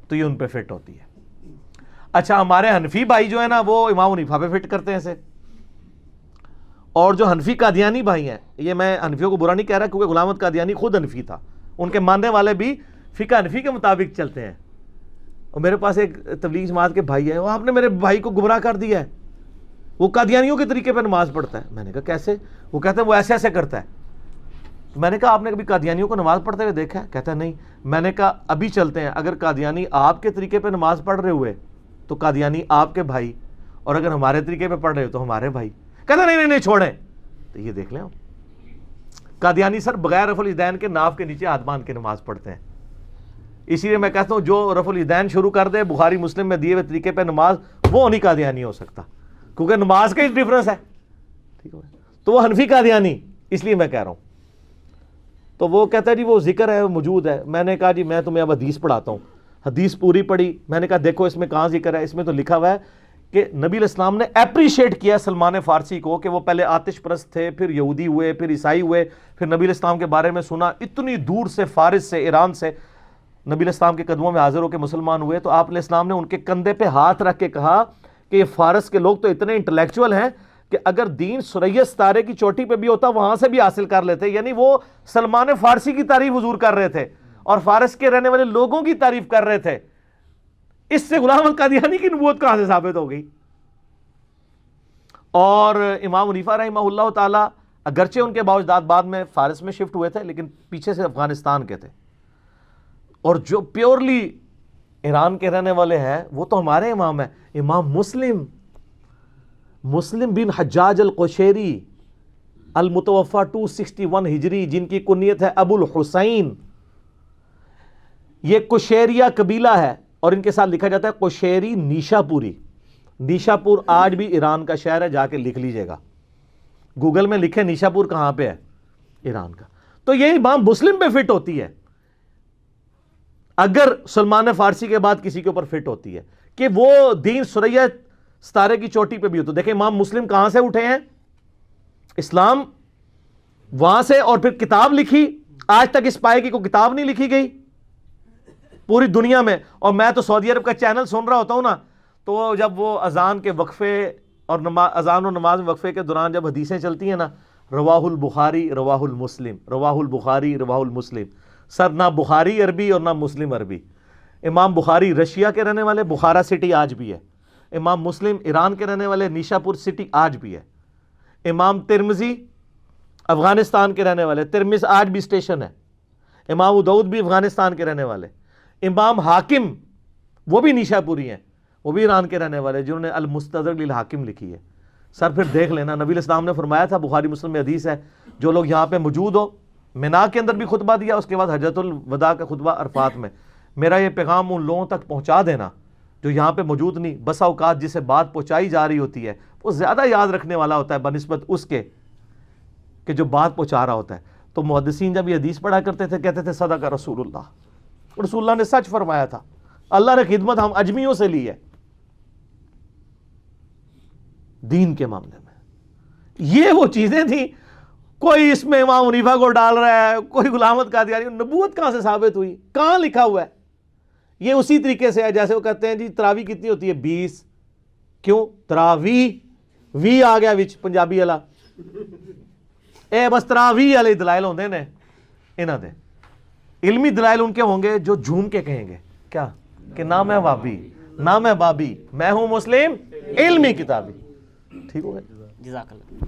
تو یہ ان پہ فٹ ہوتی ہے۔ اچھا ہمارے حنفی بھائی جو ہے نا وہ امام حنیفہ پہ فٹ کرتے ہیں اسے، اور جو حنفی قادیانی بھائی ہیں، یہ میں حنفیوں کو برا نہیں کہہ رہا کیونکہ غلامت قادیانی خود حنفی تھا، ان کے ماننے والے بھی فقہ حنفی کے مطابق چلتے ہیں۔ اور میرے پاس ایک تبلیغ جماعت کے بھائی ہیں، وہ آپ نے میرے بھائی کو گمراہ کر دیا ہے، وہ قادیانیوں کے طریقے پہ نماز پڑھتا ہے۔ میں نے کہا کیسے؟ وہ کہتا ہے وہ ایسے ایسے کرتا ہے۔ تو میں نے کہا آپ نے کبھی قادیانیوں کو نماز پڑھتے ہوئے دیکھا ہے؟ کہتا ہے نہیں۔ میں نے کہا ابھی چلتے ہیں، اگر قادیانی آپ کے طریقے پہ نماز پڑھ رہے ہوئے تو قادیانی آپ کے بھائی، اور اگر ہمارے طریقے پہ پڑھ رہے ہو تو ہمارے بھائی۔ کہتا نہیں چھوڑیں۔ تو یہ دیکھ لیں قادیانی سر بغیر رفع الیدین کے ناف کے نیچے ہاتھ باندھ کے نماز پڑھتے ہیں۔ اسی لیے میں کہتا ہوں جو رفع الیدین شروع کر دے بخاری مسلم میں دیے ہوئے طریقے پہ نماز، وہ نہیں قادیانی ہو سکتا، کیونکہ نماز کا ہی ڈفرنس ہے، ٹھیک ہے؟ تو وہ حنفی قادیانی، اس لیے میں کہہ رہا ہوں۔ تو وہ کہتا ہے جی وہ ذکر ہے موجود ہے۔ میں نے کہا جی میں تمہیں اب حدیث پڑھاتا ہوں۔ حدیث پوری پڑھی، میں نے کہا دیکھو اس میں کہاں ذکر ہے؟ اس میں تو لکھا ہوا ہے کہ نبی علیہ السلام نے اپریشیٹ کیا سلمان فارسی کو کہ وہ پہلے آتش پرست تھے، پھر یہودی ہوئے، پھر عیسائی ہوئے، پھر نبی علیہ السلام کے بارے میں سنا، اتنی دور سے فارس سے ایران سے نبی علیہ السلام کے قدموں میں حاضر ہو کے مسلمان ہوئے، تو آپ علیہ السلام نے ان کے کندھے پہ ہاتھ رکھ کے کہا کہ یہ فارس کے لوگ تو اتنے انٹلیکچوئل ہیں کہ اگر دین ثریا ستارے کی چوٹی پہ بھی ہوتا وہاں سے بھی حاصل کر لیتے۔ یعنی وہ سلمان فارسی کی تعریف حضور کر رہے تھے، اور فارس کے رہنے والے لوگوں کی تعریف کر رہے تھے، اس سے غلام احمد قادیانی کی نبوت کہاں سے ثابت ہو گئی؟ اور امام حنیفہ رحمہ اللہ تعالی اگرچہ ان کے باوجداد بعد میں فارس میں شفٹ ہوئے تھے، لیکن پیچھے سے افغانستان کے تھے، اور جو پیورلی ایران کے رہنے والے ہیں وہ تو ہمارے امام ہیں، امام مسلم بن حجاج القشیری المتوفا 261 ہجری، جن کی کنیت ہے ابو الحسین. یہ قشیریہ قبیلہ ہے اور ان کے ساتھ لکھا جاتا ہے قشیری نیشا پوری. نیشا پور آج بھی ایران کا شہر ہے، جا کے لکھ لیجئے گا، گوگل میں لکھے نیشا پور کہاں پہ ہے، ایران کا. تو یہ امام مسلم پہ فٹ ہوتی ہے اگر سلمان فارسی کے بعد کسی کے اوپر فٹ ہوتی ہے کہ وہ دین ثریا ستارے کی چوٹی پہ بھی ہو. تو دیکھیں امام مسلم کہاں سے اٹھے ہیں، اسلام وہاں سے، اور پھر کتاب لکھی. آج تک اس پائے کی کوئی کتاب نہیں لکھی گئی پوری دنیا میں. اور میں تو سعودی عرب کا چینل سن رہا ہوتا ہوں نا، تو جب وہ اذان کے وقفے اور اذان و نماز وقفے کے دوران جب حدیثیں چلتی ہیں نا، رواہ البخاری رواہ المسلم، رواہ البخاری رواہ المسلم، سر نہ بخاری عربی اور نہ مسلم عربی. امام بخاری رشیا کے رہنے والے، بخارا سٹی آج بھی ہے. امام مسلم ایران کے رہنے والے، نیشا پور سٹی آج بھی ہے. امام ترمذی افغانستان کے رہنے والے، ترمذ آج بھی اسٹیشن ہے. امام ابو داؤد بھی افغانستان کے رہنے والے. امام حاکم وہ بھی نیشا پوری ہیں، وہ بھی ایران کے رہنے والے، جنہوں نے المستدرک للحاکم لکھی ہے. سر پھر دیکھ لینا، نبی الاسلام نے فرمایا تھا، بخاری مسلم میں حدیث ہے، جو لوگ یہاں پہ موجود ہو، منا کے اندر بھی خطبہ دیا، اس کے بعد حجۃ الوداع کا خطبہ عرفات میں، میرا یہ پیغام ان لوگوں تک پہنچا دینا جو یہاں پہ موجود نہیں. بسا اوقات جسے بات پہنچائی جا رہی ہوتی ہے وہ زیادہ یاد رکھنے والا ہوتا ہے بنسبت اس کے کہ جو بات پہنچا رہا ہوتا ہے. تو محدثین جب یہ حدیث پڑھا کرتے تھے کہتے تھے صدق رسول اللہ، رسول اللہ نے سچ فرمایا تھا، اللہ نے خدمت ہم اجمیوں سے لی ہے دین کے معاملے میں. یہ وہ چیزیں تھیں. کوئی اس میں امام حنیفہ کو ڈال رہا ہے، کوئی غلام احمد قادیانی. نبوت کہاں سے ثابت ہوئی، کہاں لکھا ہوا ہے؟ یہ اسی طریقے سے ہے جیسے وہ کہتے ہیں جی تراویح کتنی ہوتی ہے، 20. کیوں تراویح، وی آ گیا وچ پنجابی والا، اے بس تراویح والے دلائل ہوندے نے انہاں دے. علمی دلائل ان کے ہوں گے جو جھوم کے کہیں گے کیا کہ نہ میں وابی نہ میں بابی، میں ہوں مسلم علمی کتابی. ٹھیک ہو گیا، جزاک اللہ.